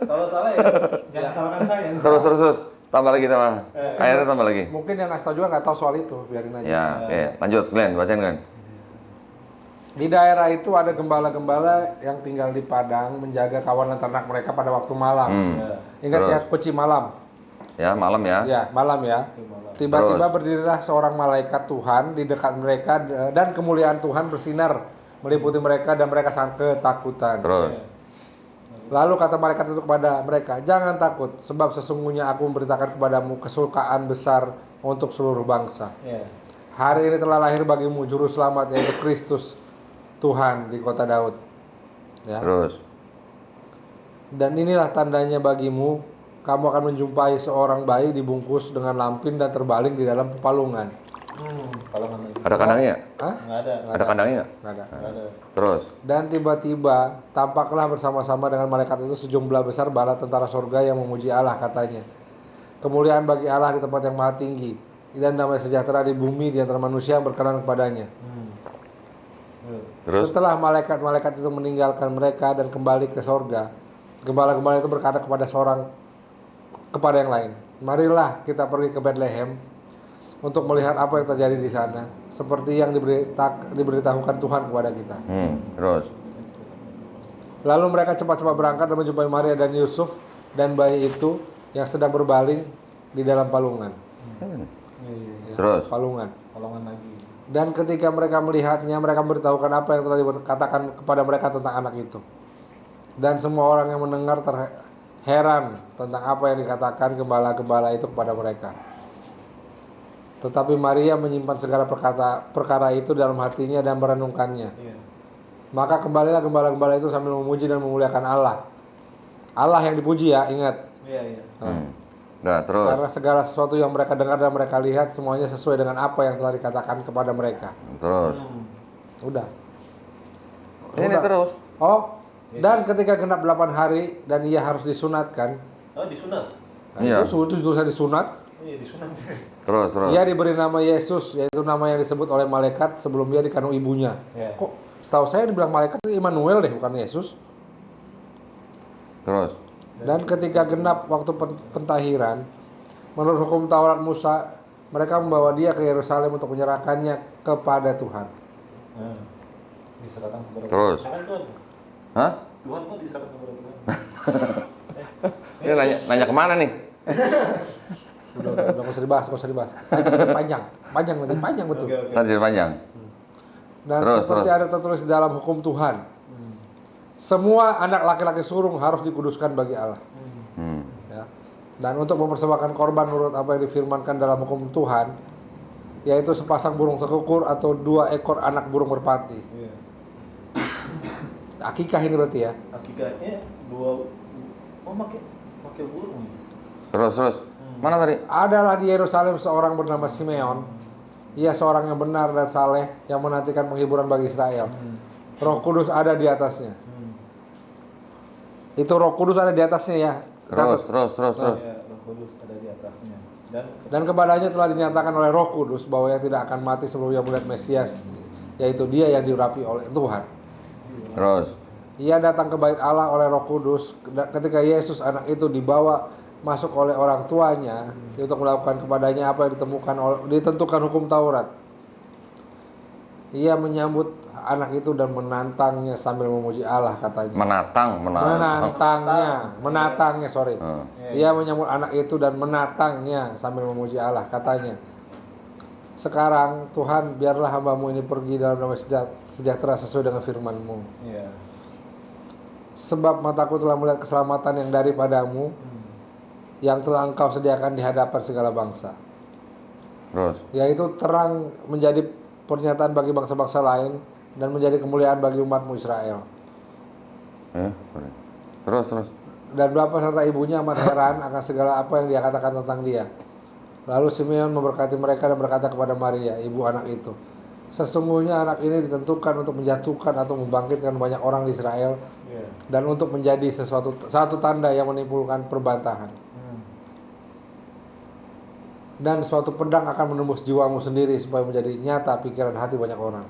A: Kalau salah ya jangan salahkan saya.
B: Terus tambah lagi ayatnya tambah lagi.
C: Mungkin yang ngasih tahu juga nggak tahu soal itu, biarin aja.
B: Ya, oke. Lanjut Glenn, bacain Glenn.
C: Di daerah itu ada gembala-gembala yang tinggal di padang menjaga kawanan ternak mereka pada waktu malam. Ingat
B: Terus?
C: ya, kunci malam.
B: Ya, malam ya.
C: Ya, malam ya. Tiba-tiba berdirilah seorang malaikat Tuhan di dekat mereka dan kemuliaan Tuhan bersinar meliputi mereka dan mereka sangat ketakutan.
B: Terus.
C: Lalu kata malaikat itu kepada mereka, "Jangan takut, sebab sesungguhnya aku memberitakan kepadamu kesukaan besar untuk seluruh bangsa.
A: Iya.
C: Hari ini telah lahir bagimu juru selamat, yaitu Kristus Tuhan di kota Daud." Ya.
B: Terus.
C: Dan inilah tandanya bagimu, kamu akan menjumpai seorang bayi dibungkus dengan lampin dan terbaling di dalam palungan.
A: Palungan lagi.
B: Ada kandangnya?
C: Hah?
A: Enggak ada.
B: Ada kandangnya nggak?
C: Nggak ada.
A: Enggak ada.
B: Terus.
C: Dan tiba-tiba tampaklah bersama-sama dengan malaikat itu sejumlah besar bala tentara surga yang memuji Allah, katanya, "Kemuliaan bagi Allah di tempat yang maha tinggi, dan damai sejahtera di bumi di antara manusia yang berkenan kepadanya."
B: Terus.
C: Setelah malaikat-malaikat itu meninggalkan mereka dan kembali ke sorga, gembala-gembala itu berkata kepada yang lain, "Marilah kita pergi ke Bethlehem untuk melihat apa yang terjadi di sana, seperti yang diberitahukan Tuhan kepada kita."
B: Terus.
C: Lalu mereka cepat-cepat berangkat dan menjumpai Maria dan Yusuf dan bayi itu yang sedang berbaling di dalam palungan.
B: Terus.
C: Palungan.
A: Palungan lagi.
C: Dan ketika mereka melihatnya, mereka memberitahukan apa yang telah dikatakan kepada mereka tentang anak itu. Dan semua orang yang mendengar heran tentang apa yang dikatakan gembala-gembala itu kepada mereka. Tetapi Maria menyimpan segala perkara itu dalam hatinya dan merenungkannya.
A: Iya.
C: Maka kembalilah gembala-gembala itu sambil memuji dan memuliakan Allah. Allah yang dipuji ya, ingat.
A: Iya.
B: Nah, terus.
C: Karena segala sesuatu yang mereka dengar dan mereka lihat semuanya sesuai dengan apa yang telah dikatakan kepada mereka.
B: Terus.
C: Udah.
B: Ini
C: Udah.
B: terus.
C: Oh, dan ketika genap 8 hari dan ia harus disunatkan.
A: Oh, disunat.
C: Nah,
B: Iya.
C: itu tulisan disunat.
A: Iya, disunat.
B: Terus.
C: Ia diberi nama Yesus, yaitu nama yang disebut oleh malaikat sebelum ia dikandung ibunya.
A: Ya.
C: Kok setahu saya dibilang malaikat itu Immanuel deh, bukan Yesus.
B: Terus.
C: Dan ketika genap waktu pentahiran, menurut hukum Taurat Musa, mereka membawa dia ke Yerusalem untuk menyerahkannya kepada Tuhan.
A: Nah, diserahkan kepada
B: Terus.
A: Tuhan. Tuhan.
B: Hah?
A: Tuhan kok diserahkan kepada Tuhan?
B: Ini nanya kemana nih?
C: Udah nggak usah dibahas. Panjang betul.
A: Oke.
B: Tadi jadi panjang.
C: Dan
B: Terus,
C: seperti
B: terus.
C: ada tertulis di dalam hukum Tuhan, semua anak laki-laki sulung harus dikuduskan bagi Allah.
B: Hmm.
C: Ya. Dan untuk mempersembahkan korban menurut apa yang difirmankan dalam hukum Tuhan, yaitu sepasang burung tekukur atau 2 ekor anak burung merpati.
A: Iya.
C: Akikah ini berarti ya.
A: Akikahnya 2. Oh, pakai burung.
B: Terus. Mana tadi?
C: Adalah di Yerusalem seorang bernama Simeon. Ia seorang yang benar dan saleh yang menantikan penghiburan bagi Israel. Roh Kudus ada di atasnya. Itu Roh Kudus ada di atasnya ya.
B: Terus.
A: Ya, Roh Kudus ada di atasnya.
C: Dan kepadanya telah dinyatakan oleh Roh Kudus bahwa ia tidak akan mati sebelum ia melihat Mesias, yaitu dia yang diurapi oleh Tuhan.
B: Terus.
C: Ia datang ke bait Allah oleh Roh Kudus ketika Yesus anak itu dibawa masuk oleh orang tuanya untuk melakukan kepadanya apa yang ditentukan hukum Taurat. Ia menyambut anak itu dan menantangnya sambil memuji Allah, katanya. Menatangnya, sorry. Ia menyambut anak itu dan menatangnya sambil memuji Allah, katanya. Sekarang Tuhan, biarlah hamba-Mu ini pergi dalam damai sejahtera sesuai dengan firman-Mu.
A: Iya.
C: Sebab mataku telah melihat keselamatan yang daripadamu, yang telah Engkau sediakan di hadapan segala bangsa.
B: Terus.
C: Yaitu terang menjadi pernyataan bagi bangsa-bangsa lain dan menjadi kemuliaan bagi umat-Mu Israel.
B: Terus.
C: Dan bapa serta ibunya amat heran akan segala apa yang dia katakan tentang dia. Lalu Simeon memberkati mereka dan berkata kepada Maria, ibu anak itu, sesungguhnya anak ini ditentukan untuk menjatuhkan atau membangkitkan banyak orang di Israel, dan untuk menjadi satu tanda yang menimbulkan perbantahan. Dan suatu pedang akan menembus jiwamu sendiri supaya menjadi nyata pikiran hati banyak orang.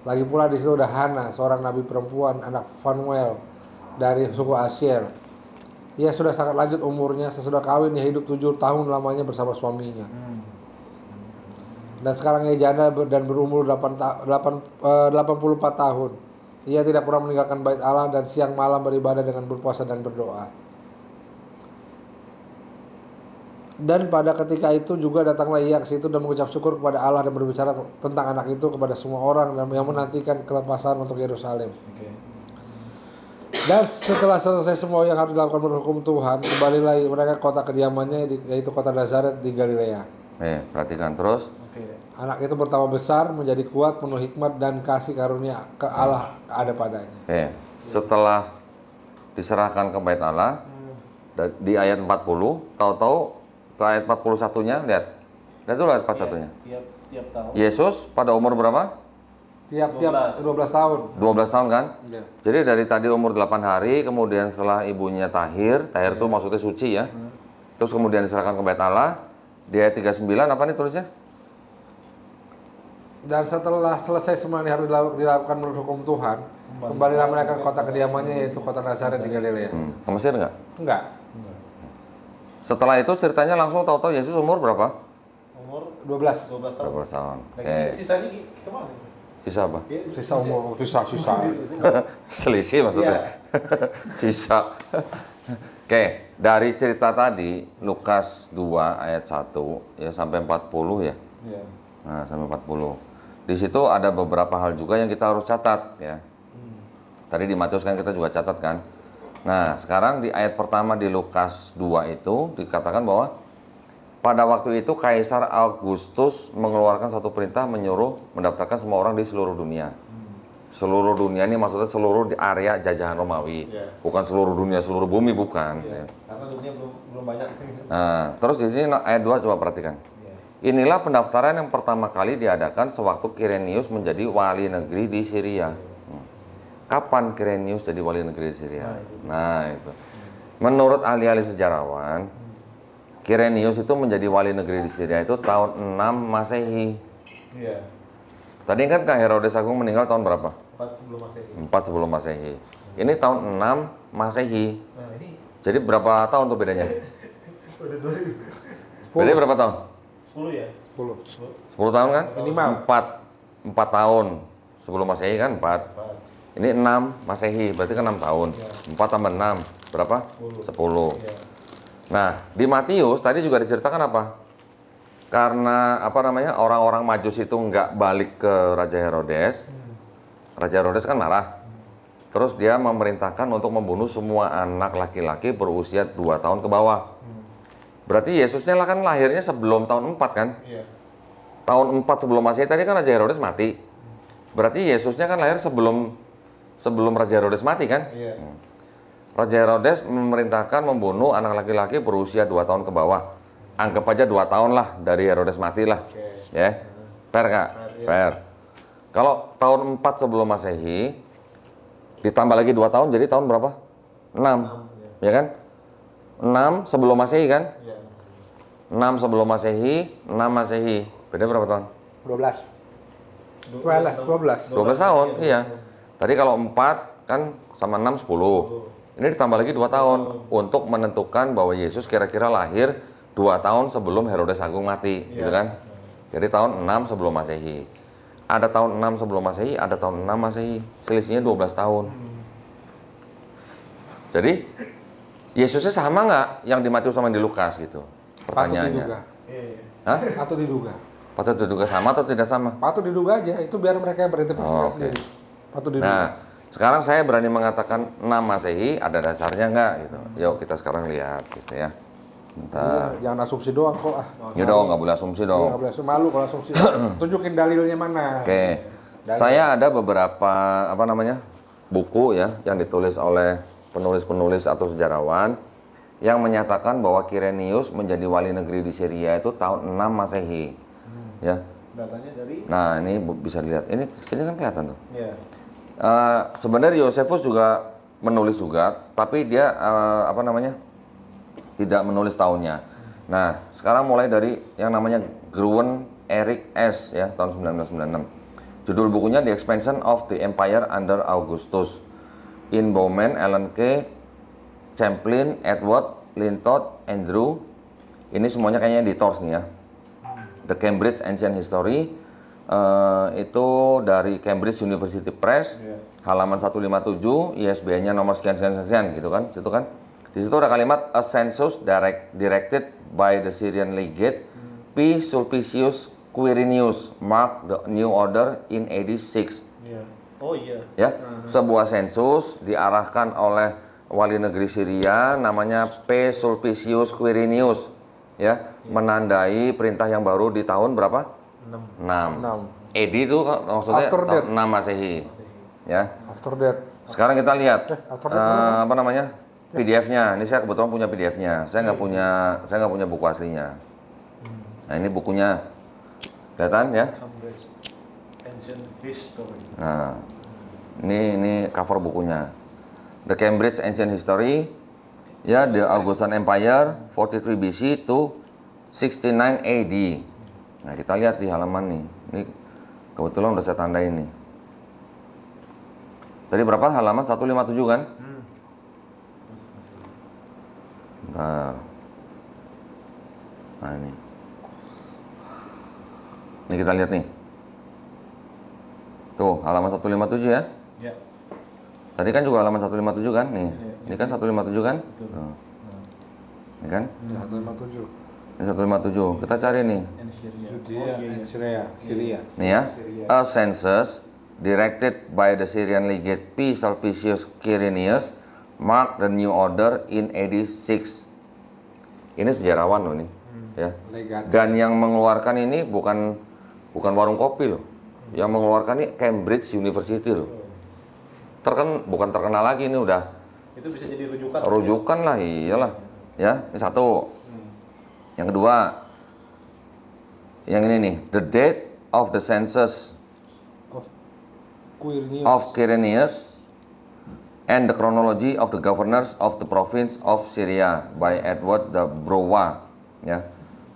C: Lagi pula di situ ada Hana, seorang nabi perempuan, anak Fanuel dari suku Asyer. Ia sudah sangat lanjut umurnya, sesudah kawin ia hidup 7 tahun lamanya bersama suaminya. Dan sekarang ia janda dan berumur 84 tahun. Ia tidak pernah meninggalkan bait Allah dan siang malam beribadah dengan berpuasa dan berdoa. Dan pada ketika itu juga datanglah ia ke situ dan mengucap syukur kepada Allah dan berbicara tentang anak itu kepada semua orang dan yang menantikan kelepasan untuk Yerusalem. Dan setelah selesai semua yang harus dilakukan menurut hukum Tuhan, kembalilah mereka ke kota kediamannya, yaitu kota Nazaret di Galilea.
B: Perhatikan terus.
C: Anak itu bertambah besar, menjadi kuat, penuh hikmat dan kasih karunia ke Allah ada padanya.
B: Setelah diserahkan ke bait Allah, di ayat 40, tahu-tahu ke ayat 41-nya, lihat dulu ayat 41-nya.
A: Tiap tahun.
B: Yesus pada umur berapa?
C: Tiap 12 tahun.
B: 12 tahun kan?
C: Iya.
B: Jadi dari tadi umur 8 hari, kemudian setelah ibunya tahir itu maksudnya suci ya. Terus kemudian diserahkan ke bait Allah, di ayat 39 apa nih tulisnya?
C: Dan setelah selesai semua yang harus dilakukan menurut hukum Tuhan, kembalilah mereka ke kota kediamannya, yaitu kota Nazaret di Galilea.
B: Ke Mesir nggak?
C: Enggak.
B: Setelah itu ceritanya langsung tahu-tahu Yesus umur berapa?
A: Umur
C: 12
A: tahun.
B: 12 tahun.
A: Sisanya kemana?
B: Sisa apa?
C: Sisa umur, sisa.
B: Selisih maksudnya. Sisa. Dari cerita tadi Lukas 2 ayat 1 ya sampai 40 ya. Nah, sampai 40. Di situ ada beberapa hal juga yang kita harus catat ya. Tadi di Matius kan kita juga catat kan. Nah, sekarang di ayat pertama di Lukas 2 itu dikatakan bahwa pada waktu itu Kaisar Augustus mengeluarkan satu perintah menyuruh mendaftarkan semua orang di seluruh dunia. Seluruh dunia ini maksudnya seluruh di area jajahan Romawi.
A: Iya.
B: Bukan seluruh dunia, seluruh bumi, bukan.
A: Iya.
B: Ya.
A: Karena dunia belum banyak sih.
B: Nah, terus di sini ayat 2 coba perhatikan.
A: Iya.
B: Inilah pendaftaran yang pertama kali diadakan sewaktu Quirinius menjadi wali negeri di Syria. Kapan Quirinius jadi wali negeri di Syria? Nah, itu. Menurut ahli-ahli sejarawan, Quirinius itu menjadi wali negeri di Syria itu tahun 6 Masehi.
A: Iya.
B: Tadi kan Kak Herodes Agung meninggal tahun berapa?
A: 4 sebelum Masehi.
B: 4 sebelum Masehi. Ini tahun 6 Masehi.
A: Nah, ini
B: Jadi berapa tahun tuh bedanya?
A: udah 2000.
B: Bedanya berapa tahun?
A: 10 ya?
C: 10.
B: 10 tahun kan?
C: Minimal.
B: 4 tahun. Sebelum Masehi kan 4.
A: 4.
B: Ini 6 Masehi, berarti kan 6 tahun. 4 tambah 6, berapa? 10.
A: Iya.
B: Nah, di Matius tadi juga diceritakan apa? Karena apa namanya, orang-orang Majus itu nggak balik ke Raja Herodes. Raja Herodes kan marah. Terus dia memerintahkan untuk membunuh semua anak laki-laki berusia 2 tahun ke bawah. Berarti Yesusnya lah kan lahirnya sebelum tahun 4 kan?
A: Iya.
B: Tahun 4 sebelum Masehi tadi kan Raja Herodes mati. Berarti Yesusnya kan lahir sebelum Raja Herodes mati kan?
A: Iya.
B: Raja Herodes memerintahkan membunuh anak laki-laki berusia 2 tahun ke bawah. Anggap aja 2 tahun lah dari Herodes mati lah.
A: Oke.
B: Ya. Fair Kak?
A: Fair, iya.
B: Fair. Kalau tahun 4 sebelum Masehi ditambah lagi 2 tahun jadi tahun berapa? 6. Ya kan? 6 sebelum Masehi kan?
A: Iya.
B: 6 sebelum Masehi, 6 Masehi. Beda berapa tahun?
C: 12. 12.
B: 12 tahun, iya. Tadi kalau 4 kan sama 6 10. Ini ditambah lagi 2 tahun untuk menentukan bahwa Yesus kira-kira lahir 2 tahun sebelum Herodes Agung mati, gitu kan? Jadi tahun 6 sebelum Masehi. Ada tahun 6 sebelum Masehi, ada tahun 6 Masehi. Selisihnya 12 tahun. Jadi Yesusnya sama nggak yang di Matius sama yang di Lukas gitu?
C: Patut
B: Pertanyaannya.
C: diduga.
A: Iya.
B: Hah?
C: Patut diduga.
B: Patut diduga sama atau tidak sama?
C: Patut diduga aja, itu biar mereka berinterpretasi
B: Oh, oke.
C: sendiri. Patut diduga.
B: Nah, sekarang saya berani mengatakan 6 Masehi, ada dasarnya nggak gitu. Yuk kita sekarang lihat gitu ya. Bentar.
C: Iya, jangan asumsi doang kok.
B: Ya dong, nggak boleh asumsi
C: Iya,
B: dong.
C: nggak boleh asumsi. Malu kalau asumsi. Tunjukin dalilnya mana.
B: Oke. Saya ada beberapa buku ya yang ditulis oleh penulis-penulis atau sejarawan yang menyatakan bahwa Quirinius menjadi wali negeri di Syria itu tahun 6 Masehi. Ya.
A: Datanya dari
B: Nah, ini bisa dilihat. Ini sini kan kelihatan tuh.
A: Iya.
B: Sebenarnya Yosefus juga menulis juga, tapi dia tidak menulis tahunnya. Nah, sekarang mulai dari yang namanya Gruen Eric S. ya tahun 1996. Judul bukunya The Expansion of the Empire Under Augustus. In Bowman, Alan K. Champlin, Edward, Lintott, Andrew. Ini semuanya kayaknya editors nih ya. The Cambridge Ancient History itu dari Cambridge University Press, halaman 157, ISBN-nya nomor sekian gitu kan, situ kan. Di situ ada kalimat a census directed by the Syrian legate P. Sulpicius Quirinius mark the new order in AD 6.
A: Iya. Oh iya.
B: Ya, sebuah sensus diarahkan oleh wali negeri Syria namanya P. Sulpicius Quirinius ya, menandai perintah yang baru di tahun berapa? 6. AD itu maksudnya
C: After
B: tahun 6 Masehi. Ya.
C: After that.
B: Sekarang kita lihat
C: after that
B: PDF-nya. Ini saya kebetulan punya PDF-nya. Saya nggak punya buku aslinya. Nah, ini bukunya. Kelihatan ya?
A: Cambridge Ancient History.
B: Nah, ini cover bukunya. The Cambridge Ancient History, ya, The Augustan Empire, 43 BC to 69 AD. Nah, kita lihat di halaman nih. Ini kebetulan udah saya tandain nih. Tadi berapa? Halaman 157 kan? Bentar. Nah, ini. Ini kita lihat nih. Tuh, halaman 157 ya.
A: Ya.
B: Tadi kan juga halaman 157 kan? Nih. Ini kan 157 kan? Tuh. Ini kan?
C: 157.
B: Ini 157. Kita cari nih.
A: And Syria.
C: Judea and Syria.
B: Nih ya. A census directed by the Syrian legate P. Sulpicius Quirinius mark the new order in AD 6. Ini sejarawan loh nih. Ya.
C: Legat.
B: Dan yang mengeluarkan ini bukan warung kopi loh. Yang mengeluarkan ini Cambridge University loh. bukan terkenal lagi, ini udah
A: Itu bisa jadi rujukan.
B: rujukan lah, iyalah. Ya, ini satu. Yang kedua, yang ini nih, the date of the census
C: Of Quirinius.
B: of Quirinius and the chronology of the governors of the province of Syria by Edward de Browa. Ya,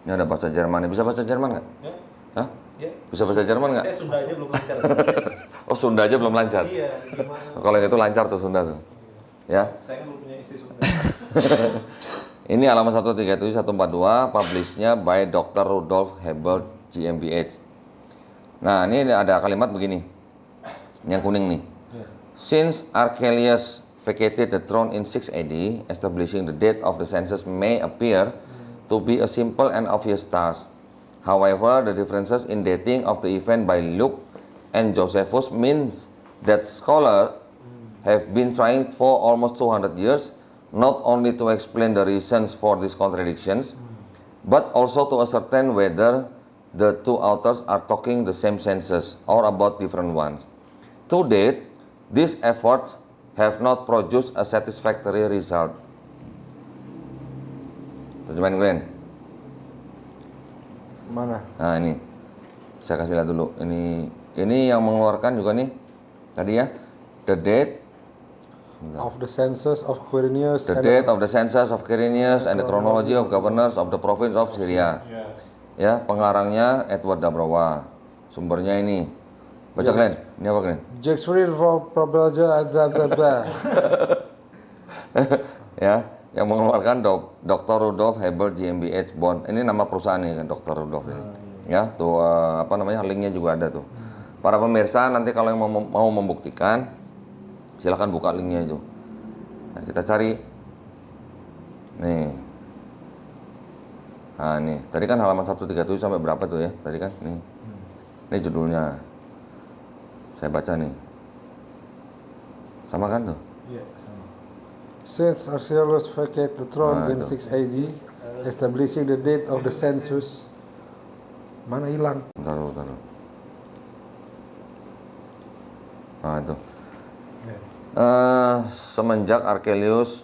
B: ini ada bahasa Jerman. Bisa bahasa Jerman nggak?
A: Ya.
B: Hah?
A: Ya.
B: Bisa bahasa Jerman nggak?
A: Saya Sunda aja belum lancar.
B: Oh, Sunda aja belum lancar.
A: Iya, gimana?
B: Kalau yang itu lancar tuh Sunda tuh. Ya.
A: Saya kan belum punya istri Sunda.
B: Ini halaman 137 142, publishnya by Dr. Rudolf Hebel GmbH. Nah, ini ada kalimat begini. Yang kuning nih. Since Archelaus vacated the throne in 6 AD, establishing the date of the census may appear to be a simple and obvious task. However, the differences in dating of the event by Luke and Josephus means that scholars have been trying for almost 200 years not only to explain the reasons for these contradictions, but also to ascertain whether the two authors are talking the same census or about different ones. To date, these efforts have not produced a satisfactory result. Terjemahan Glenn.
C: Mana?
B: Nah ini, saya kasih lihat dulu. Ini yang mengeluarkan juga nih, tadi ya, the date
C: Of the census of Quirinius.
B: The date of the census of Quirinius and the chronology of governors of the province of Syria. Ya, pengarangnya Edward de Browa. Sumbernya ini. Baca Glenn. Ini apa Glenn?
C: Jacques for Probelja
B: Ya, yang mengeluarkan Dr. Rudolf Hebel GmbH Bonn. Ini nama perusahaan nih kan, Dr. Rudolf ini. Ya, tuh linknya juga ada tuh. Para pemirsa nanti kalau yang mau membuktikan, silakan buka linknya itu. Nah, kita cari. Nih. Nah, nih. Tadi kan halaman 137 sampai berapa tuh ya? Tadi kan nih. Ini judulnya. Saya baca nih. Sama kan tuh?
A: Iya, sama.
C: Since Archelaus vacated the throne in 6 AD, establishing the date of the census. Mana hilang?
B: Bentar. Nah, itu. Semenjak Archelaus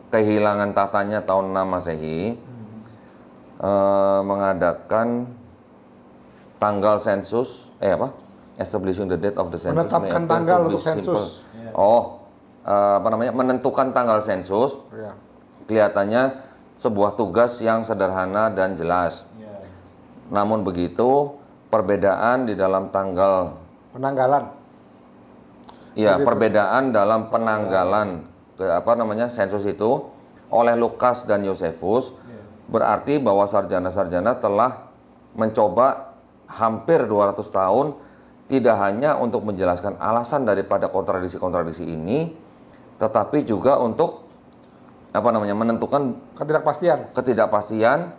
B: kehilangan tahtanya tahun 6 Masehi, mengadakan tanggal sensus, establishing the date of the census.
C: Menetapkan tanggal untuk sensus.
B: Menentukan tanggal sensus.
C: Ya.
B: Kelihatannya sebuah tugas yang sederhana dan jelas. Namun begitu, perbedaan di dalam tanggal
C: Penanggalan.
B: Iya, perbedaan dalam penanggalan sensus itu oleh Lukas dan Josephus berarti bahwa sarjana-sarjana telah mencoba hampir 200 tahun tidak hanya untuk menjelaskan alasan daripada kontradiksi-kontradiksi ini, tetapi juga untuk menentukan ketidakpastian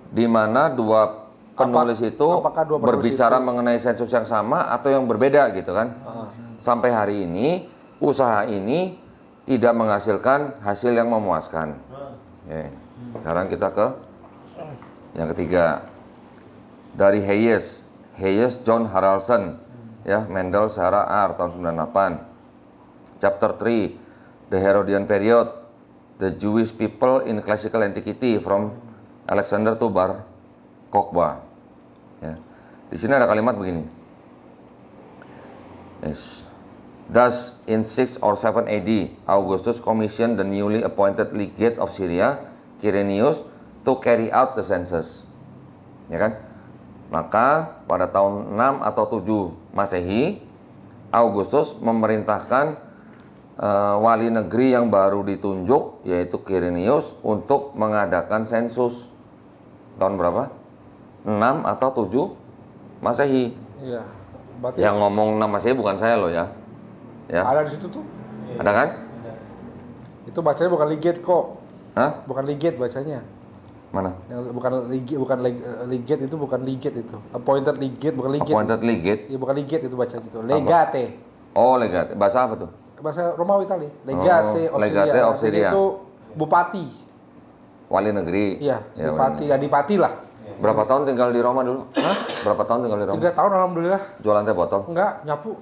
B: di mana dua penulis berbicara mengenai sensus yang sama atau yang berbeda gitu kan. Sampai hari ini usaha ini tidak menghasilkan hasil yang memuaskan. Oke. Sekarang kita ke yang ketiga. Dari Hayes John Haraldson, ya, Mendel Sarah R tahun 98. Chapter 3, The Herodian Period, The Jewish People in Classical Antiquity from Alexander to Bar Kokhba. Ya. Di sini ada kalimat begini. Yes. Thus, in 6 or 7 AD, Augustus commissioned the newly appointed legate of Syria, Quirinius, to carry out the census. Ya kan? Maka pada tahun 6 atau 7 Masehi, Augustus memerintahkan wali negeri yang baru ditunjuk, yaitu Quirinius, untuk mengadakan sensus. Tahun berapa? 6 atau 7 Masehi.
C: Iya.
B: Yang ngomong 6 Masehi bukan saya loh ya. Ya.
C: Ada di situ tuh.
B: Ada kan?
C: Itu bacanya bukan legate kok.
B: Hah?
C: Bukan legate bacanya.
B: Mana?
C: Yang legate itu bukan legate itu. Appointed legate bukan legate.
B: Appointed legate.
C: Iya bukan legate itu bacanya itu. Legate.
B: Oh, legate. Bahasa apa tuh?
C: Bahasa Romawi tadi. Legate of
B: Legate
C: Syria.
B: of Syria.
C: Itu bupati.
B: Wali negeri.
C: Iya,
B: Ya,
C: bupati, adipati lah.
B: Berapa tahun tinggal di Roma dulu? Hah? Berapa tahun tinggal di Roma?
C: 3 tahun alhamdulillah.
B: Jualan teh botol?
C: Enggak, nyapu.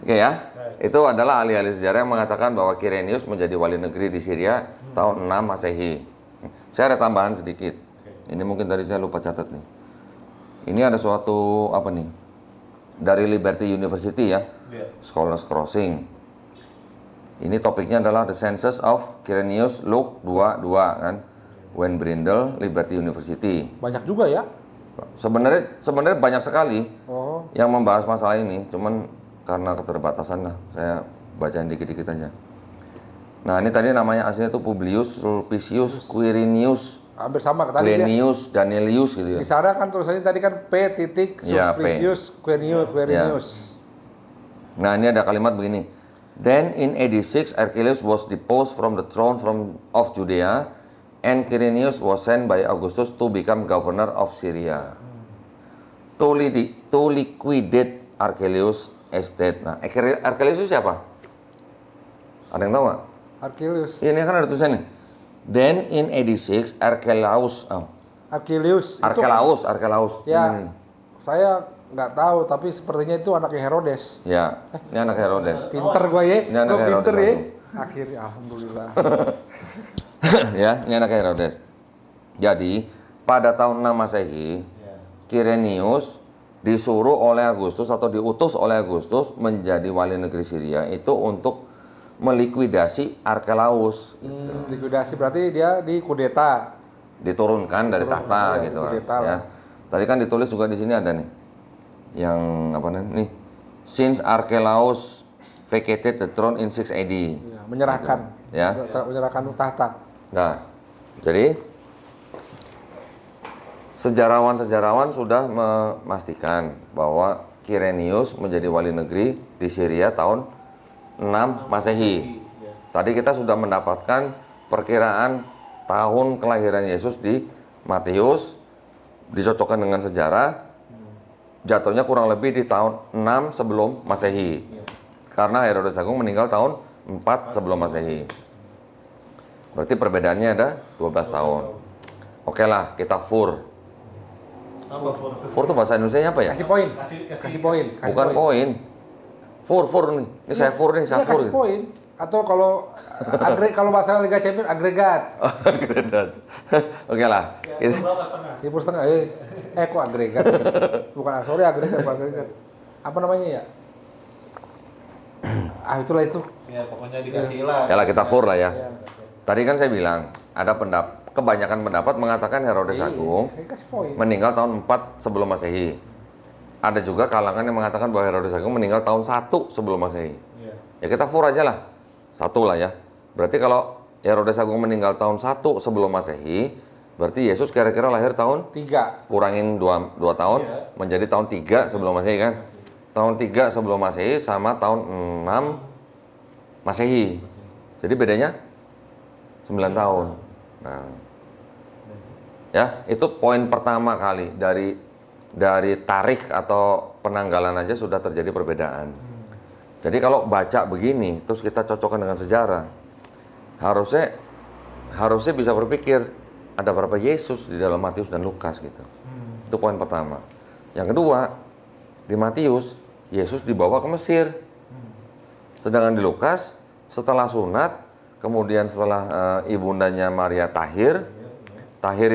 B: Oke ya, itu adalah ahli-ahli sejarah yang mengatakan bahwa Quirinius menjadi wali negeri di Syria tahun 6 Masehi. Saya ada tambahan sedikit. Ini mungkin tadi saya lupa catat nih. Ini ada suatu apa nih? Dari Liberty University ya, Scholars Crossing. Ini topiknya adalah The Census of Quirinius Luke 22 kan. Wayne Brindle, Liberty University.
C: Banyak juga ya.
B: Sebenarnya banyak sekali
C: Oh.
B: yang membahas masalah ini, cuman karena keterbatasan lah, saya bacain dikit-dikit aja. Nah ini tadi namanya aslinya itu Publius Sulpicius Quirinius
C: Hampir sama tadi ya.
B: Plinius Danelius gitu ya.
C: Di sana kan tulisannya tadi kan P titik
B: Ya, P.
C: Sulpicius Quirinius.
B: Nah ini ada kalimat begini. Then in AD 6 Archelaus was deposed from the throne of Judea, and Quirinius was sent by Augustus to become governor of Syria. To liquidate Archelaus' estate. Nah, Archelaus itu siapa? Ada yang tahu nggak?
C: Archelaus.
B: Ini kan ada tulisannya. Then in AD 6 Archelaus. Archelaus.
C: Ya,
B: Ini.
C: saya nggak tahu, tapi sepertinya itu anaknya Herodes.
B: Ya, ini anak Herodes.
C: Pinter gue ya,
B: Ini anak
C: gue pinter ya.
B: Herodes.
C: Akhirnya, alhamdulillah.
B: Ya, ini anak Herodes. Jadi, pada tahun 6 Masehi, Quirinius disuruh oleh Agustus atau diutus oleh Agustus menjadi wali negeri Syria itu untuk melikuidasi Archelaus.
C: Likuidasi berarti dia dikudeta.
B: Diturunkan dari tahta
C: ya,
B: gitu
C: kudeta
B: ya.
C: lah.
B: Tadi kan ditulis juga di sini ada nih. Yang apa nih? Since Archelaus vacated the throne in 6 AD.
C: Ya, menyerahkan.
B: Ya.
C: Menyerahkan tahta.
B: Nah, jadi sejarawan-sejarawan sudah memastikan bahwa Quirinius menjadi wali negeri di Syria tahun 6 Masehi. Tadi kita sudah mendapatkan perkiraan tahun kelahiran Yesus di Matius, dicocokkan dengan sejarah, jatuhnya kurang lebih di tahun 6 sebelum Masehi. Karena Herodes Agung meninggal tahun 4 sebelum Masehi. Berarti perbedaannya ada 12 tahun. Oke lah, kita fur.
A: Apa for?
B: Fur itu bahasa Indonesia apa ya?
C: Kasih poin.
A: Kasih
C: poin.
B: Bukan poin. Fur nih. Ini saya fur nih, saya
C: Iya,
B: fur.
C: kasih poin. Atau kalau kalau bahasa Liga Champions agregat.
B: Agregat. Oke lah.
A: Ya, berapa setengah?
C: Tipur setengah. Kok agregat sih? Bukan, sorry agregat, bukan agregat. Apa namanya ya? Itulah itu.
A: Ya pokoknya dikasih lah.
B: Ya lah kita fur lah ya.
C: Ya.
B: Tadi kan saya bilang ada kebanyakan pendapat mengatakan Herodes Agung
C: Kasih poin.
B: meninggal tahun 4 sebelum Masehi. Ada juga kalangan yang mengatakan bahwa Herodes Agung meninggal tahun 1 sebelum Masehi.
A: Iya.
B: Ya kita fur aja lah. 1 lah ya. Berarti kalau Herodes Agung meninggal tahun 1 sebelum Masehi, berarti Yesus kira-kira lahir tahun
C: 3.
B: kurangin 2 tahun
A: Iya.
B: menjadi tahun 3 sebelum Masehi kan? Tahun 3 sebelum Masehi sama tahun 6 Masehi. Jadi bedanya 9 tahun. Nah. Ya, itu poin pertama kali dari tarikh atau penanggalan aja sudah terjadi perbedaan. Jadi kalau baca begini terus kita cocokkan dengan sejarah, harusnya bisa berpikir ada berapa Yesus di dalam Matius dan Lukas gitu. Itu poin pertama. Yang kedua, di Matius Yesus dibawa ke Mesir. Sedangkan di Lukas setelah sunat, kemudian setelah ibundanya Maria Tahir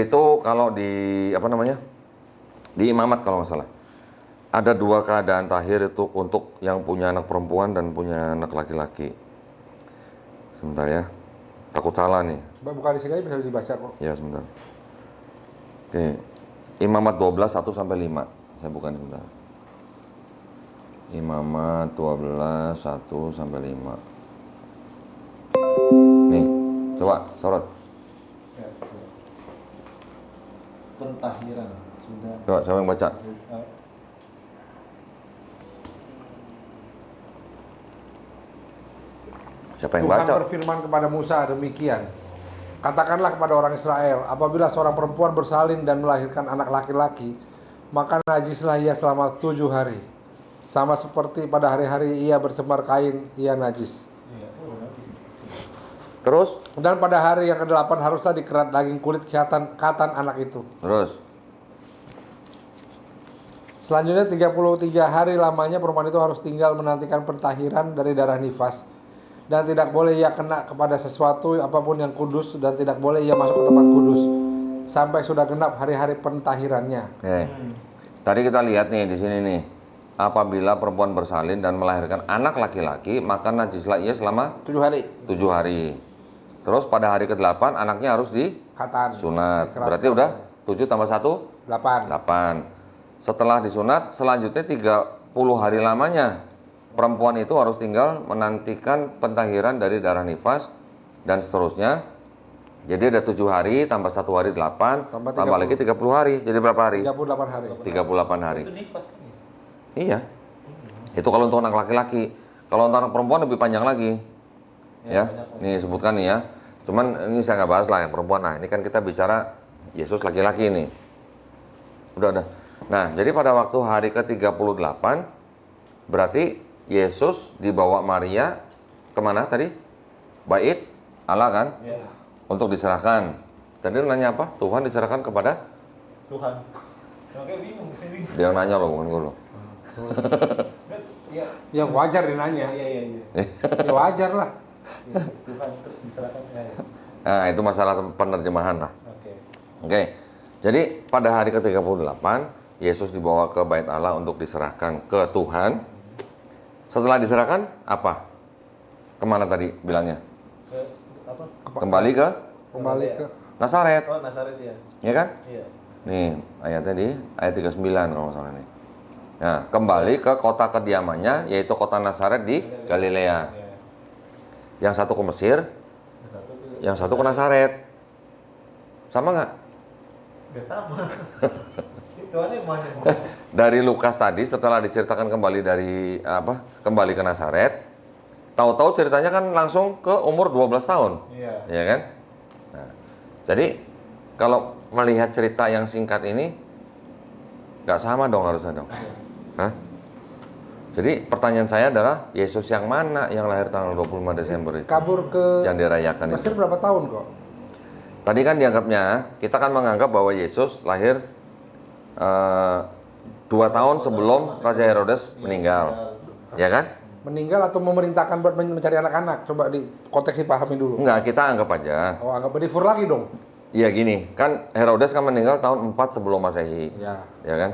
B: itu kalau di di imamat kalau nggak salah, ada 2 keadaan tahir itu untuk yang punya anak perempuan dan punya anak laki-laki. Sebentar ya, takut salah nih.
C: Bukan di sini aja bisa dibaca kok.
B: Ya sebentar. Oke, imamat 12 1 sampai 5. Saya bukan sebentar. Imamat 12 1 sampai 5. Nih, coba sorot.
A: Ya, coba. Pentahiran sudah.
B: Coba siapa yang baca? Siapa yang
C: Tuhan
B: baca?
C: berfirman kepada Musa demikian. Katakanlah kepada orang Israel, apabila seorang perempuan bersalin dan melahirkan anak laki-laki, maka najislah ia selama 7 hari. Sama seperti pada hari-hari ia bercemar kain, ia najis.
A: Iya,
B: Terus?
C: Dan pada hari yang ke-8 haruslah dikerat daging kulit katan anak itu.
B: Terus?
C: Selanjutnya 33 hari lamanya perempuan itu harus tinggal menantikan pentahiran dari darah nifas. Dan tidak boleh ia kena kepada sesuatu apapun yang kudus dan tidak boleh ia masuk ke tempat kudus sampai sudah genap hari-hari pentahirannya.
B: Oke. Tadi kita lihat nih di sini nih. Apabila perempuan bersalin dan melahirkan anak laki-laki, maka najislah ia selama
C: 7 hari.
B: 7 hari. Terus pada hari ke-8 anaknya harus
C: Katan.
B: disunat.
C: Dikerat.
B: Berarti udah 7 tambah 1?
C: 8.
B: 8. Setelah disunat, selanjutnya 30 hari lamanya perempuan itu harus tinggal menantikan pentahiran dari darah nifas dan seterusnya. Jadi ada 7 hari tambah 1 hari 8, tambah lagi 30 hari. Jadi berapa hari?
C: 38 hari.
B: 38 hari.
A: Itu nifas kan ya?
B: Iya. Itu kalau untuk anak laki-laki. Kalau untuk anak perempuan lebih panjang lagi. Ya. Nih sebutkan nih ya. Cuman ini saya nggak bahas lah yang perempuan. Nah, ini kan kita bicara Yesus laki-laki ini. Udah. Nah, jadi pada waktu hari ke-38 berarti Yesus dibawa Maria kemana tadi? Bait Allah kan?
A: Iya.
B: Untuk diserahkan. Tadi nanya apa? Tuhan diserahkan kepada?
A: Tuhan. Oke, bingung, saya bingung.
B: Dia yang nanya loh, bukan gue loh.
A: Iya.
C: Ya wajar dia nanya.
A: Iya.
C: Ya wajar lah.
A: Iya, Tuhan terus diserahkan ya.
B: Nah, itu masalah penerjemahan lah.
A: Oke.
B: Oke. Jadi pada hari ke-38 Yesus dibawa ke Bait Allah untuk diserahkan ke Tuhan. Setelah diserahkan apa? Kemana tadi bilangnya?
A: Ke apa?
B: Kembali ke
C: Kembali ke
B: Nazaret,
A: Oh, Nazaret ya.
B: ya kan?
A: Iya.
B: Nih ayatnya di ayat 39 kalau nggak salah nih. Nah, kembali ke kota kediamannya yaitu kota Nazaret di Galilea.
A: Iya.
B: Yang satu ke Mesir, yang satu ke Nazaret. Sama nggak?
A: Gak sama. Tuhan yang mana?
B: Dari Lukas tadi setelah diceritakan kembali dari kembali ke Nazaret, tahu-tahu ceritanya kan langsung ke umur 12 tahun.
A: Iya.
B: Ya kan? Nah, jadi kalau melihat cerita yang singkat ini nggak sama dong harusnya dong. Hah? Jadi pertanyaan saya adalah Yesus yang mana yang lahir tanggal 25 Desember itu?
C: kabur ke
B: Yang dirayakan
C: Mesir
B: itu.
C: berapa tahun kok?
B: Tadi kan dianggapnya, kita kan menganggap bahwa Yesus lahir 2 tahun sebelum Raja Herodes meninggal. Ya kan?
C: Meninggal atau memerintahkan buat mencari anak-anak? Coba di konteks dipahami dulu.
B: Enggak, kita anggap aja.
C: Oh, anggap difur lagi dong.
B: Iya gini, kan Herodes kan meninggal tahun 4 sebelum Masehi.
C: Ya.
B: Ya kan?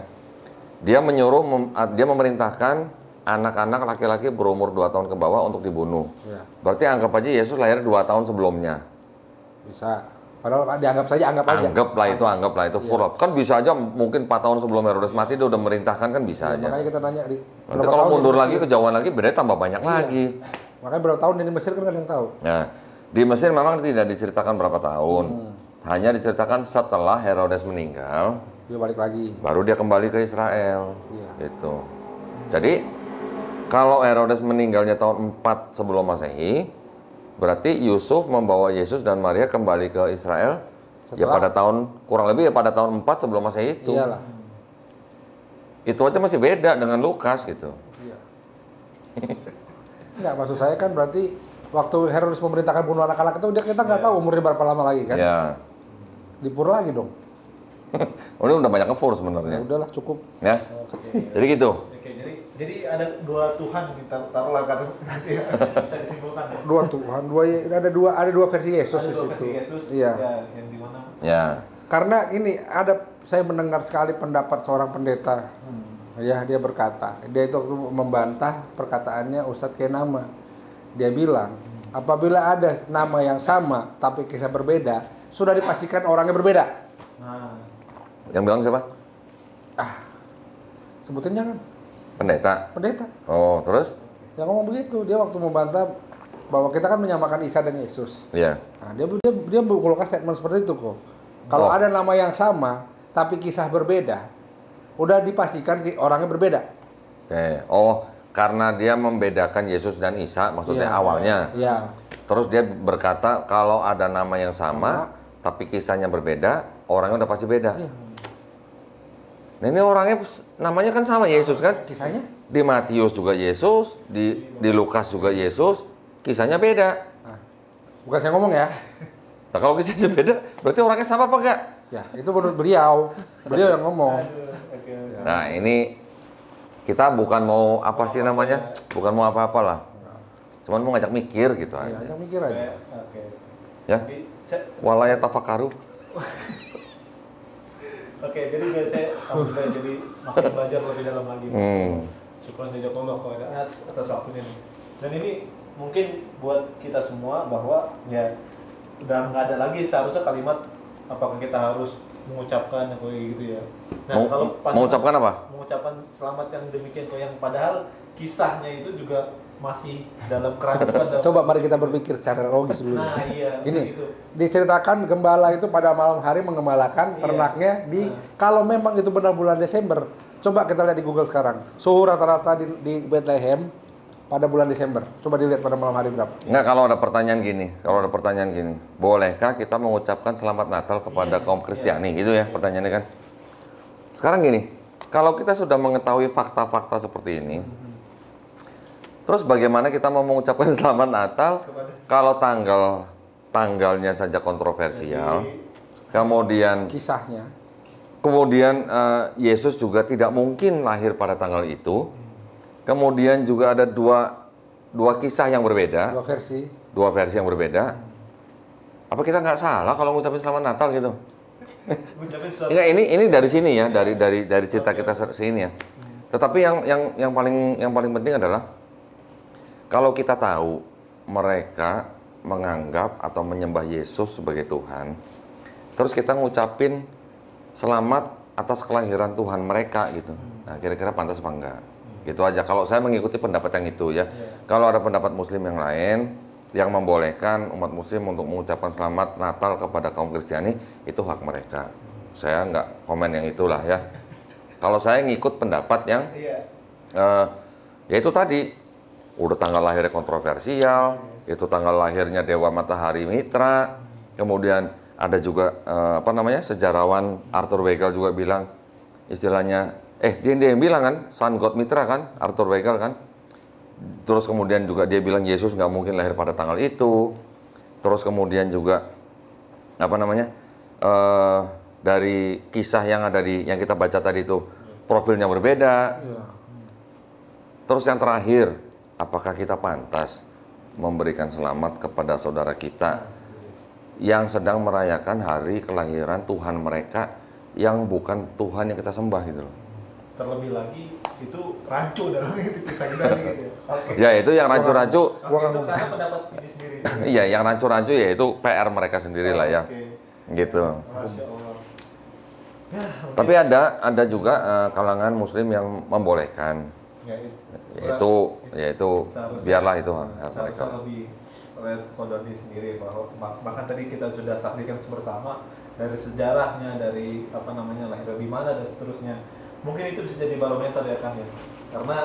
B: Dia dia memerintahkan anak-anak laki-laki berumur 2 tahun ke bawah untuk dibunuh.
C: Ya.
B: Berarti anggap aja Yesus lahir 2 tahun sebelumnya.
C: Bisa. Padahal dianggap saja, anggap aja.
B: Anggaplah itu full. Kan bisa aja mungkin 4 tahun sebelum Herodes mati dia udah merintahkan kan bisa
C: Ya,
B: aja.
C: makanya kita nanya di
B: Nanti kalau mundur lagi kejauhan lagi berarti tambah banyak lagi.
C: Makanya berapa tahun di Mesir kan nggak ada yang tahu.
B: Nah, di Mesir memang tidak diceritakan berapa tahun. Hanya diceritakan setelah Herodes meninggal,
C: Dia balik lagi.
B: baru dia kembali ke Israel.
C: Iya.
B: Gitu. Jadi kalau Herodes meninggalnya tahun 4 sebelum Masehi, berarti Yusuf membawa Yesus dan Maria kembali ke Israel ya pada tahun kurang lebih ya pada tahun 4 sebelum Masehi itu.
C: Iyalah.
B: Itu aja masih beda dengan Lukas gitu.
C: Iya. Enggak, maksud saya kan berarti waktu Herodes memerintahkan bunuh anak-anak itu kita nggak tahu umurnya berapa lama lagi kan?
B: Ya.
C: Dipur lagi dong.
B: Oh, ini udah banyak ngefur sebenarnya.
C: Ya udahlah cukup.
B: Ya. Jadi gitu.
A: Oke, jadi ada 2 Tuhan kita taruhlah kan bisa disimpulkan ya.
C: Dua Tuhan, ada dua versi Yesus
A: Ada
C: di
A: 2
C: situ.
A: versi Yesus
C: Iya.
A: ya, yang di mana?
B: Ya.
C: Karena ini saya mendengar sekali pendapat seorang pendeta. Ya, dia berkata, dia itu waktu membantah perkataannya Ustadz Kenama. Dia bilang, apabila ada nama yang sama tapi kisah berbeda, sudah dipastikan orangnya berbeda.
A: Nah,
B: Yang bilang siapa?
C: Sebutin jangan.
B: Pendeta.
C: Pendeta.
B: Oh, terus?
C: Yang ngomong begitu, dia waktu membantah bahwa kita kan menyamakan Isa dan Yesus.
B: Iya.
C: Nah, dia mengeluarkan statement seperti itu kok. Kalau ada nama yang sama tapi kisah berbeda, udah dipastikan orangnya berbeda.
B: Oke. Oh, karena dia membedakan Yesus dan Isa maksudnya
C: Iya.
B: awalnya.
C: Iya.
B: Terus dia berkata kalau ada nama yang sama tapi kisahnya berbeda, orangnya udah pasti beda.
C: Iya.
B: Nah, ini orangnya namanya kan sama Yesus kan?
C: Kisahnya?
B: Di Matius juga Yesus, di Lukas juga Yesus, kisahnya beda.
C: Nah, Bukan saya ngomong ya.
B: Nah, kalau kisahnya beda, berarti orangnya sama apa enggak?
C: Ya, itu menurut beliau. Beliau yang ngomong.
A: Aduh, oke.
B: Nah, ini kita bukan mau apa sih namanya? Bukan mau apa-apa lah. Cuman mau ngajak mikir gitu
C: Ya,
B: aja.
C: ajak mikir aja.
A: Oke.
B: Ya.
A: Jadi, saya-
B: Walaya tafakaru.
A: Oke, jadi saya alhamdulillah jadi makin belajar lebih dalam lagi. Syukur jazakallah khairan atas waktunya. Dan ini mungkin buat kita semua bahwa ya udah nggak ada lagi seharusnya kalimat apakah kita harus mengucapkan yang kayak gitu ya. Nah, kalau
B: Mengucapkan apa?
A: mengucapkan selamat yang demikian kok yang padahal kisahnya itu juga masih dalam kerancuan.
C: Coba mari kita berpikir secara logis dulu.
A: Nah, iya.
C: Gini,
A: gitu.
C: diceritakan gembala itu pada malam hari mengembalakan
A: Iya.
C: ternaknya di kalau memang itu benar bulan Desember. Coba kita lihat di Google sekarang. Suhu rata-rata di Bethlehem pada bulan Desember. Coba dilihat pada malam hari berapa.
B: Enggak, kalau ada pertanyaan gini, bolehkah kita mengucapkan selamat Natal kepada kaum Kristiani? Gitu ya pertanyaannya kan. Sekarang gini, kalau kita sudah mengetahui fakta-fakta seperti ini, terus bagaimana kita mau mengucapkan selamat Natal kalau tanggalnya saja kontroversial, kemudian
C: Kisahnya.
B: Yesus juga tidak mungkin lahir pada tanggal itu. Kemudian juga ada dua kisah yang berbeda, dua versi yang berbeda. Apa kita nggak salah kalau ngucapin selamat Natal gitu? Enggak, ini dari sini ya, dari cerita kita sini ya. Tetapi yang paling penting adalah kalau kita tahu mereka menganggap atau menyembah Yesus sebagai Tuhan, terus kita ngucapin selamat atas kelahiran Tuhan mereka gitu. Nah, kira-kira pantas apa enggak? Gitu aja. Kalau saya mengikuti pendapat yang itu ya. Kalau ada pendapat Muslim yang lain yang membolehkan umat Muslim untuk mengucapkan selamat Natal kepada kaum Kristiani, itu hak mereka. Saya nggak komen yang itulah ya. Kalau saya ngikut pendapat yang ya itu tadi, udah tanggal lahirnya kontroversial, itu tanggal lahirnya Dewa Matahari Mitra, kemudian ada juga sejarawan Arthur Weigel juga bilang istilahnya dia yang bilang kan, Sun God Mitra kan, Arthur Weigel kan. Terus kemudian juga dia bilang Yesus nggak mungkin lahir pada tanggal itu. Terus kemudian juga dari kisah yang ada yang kita baca tadi itu profilnya berbeda. Terus yang terakhir, apakah kita pantas memberikan selamat kepada saudara kita yang sedang merayakan hari kelahiran Tuhan mereka yang bukan Tuhan yang kita sembah gitu loh.
A: Terlebih lagi itu rancu dalam itu kisah kita gitu. Oke.
B: Ya itu yang rancu-rancu.
A: Itu karena pendapat ini sendiri.
B: Iya, yang rancu-rancu ya itu PR mereka sendiri lah ya. Gitu.
A: Masya Allah. Ya,
B: Tapi ada juga kalangan Muslim yang membolehkan. Yaitu biarlah itu hak mereka.
A: Seharusnya lebih Red Kodoni sendiri bahwa bahkan tadi kita sudah saksikan bersama dari sejarahnya, dari lahir di mana dan seterusnya. Mungkin itu bisa jadi barometer ya kan ya, karena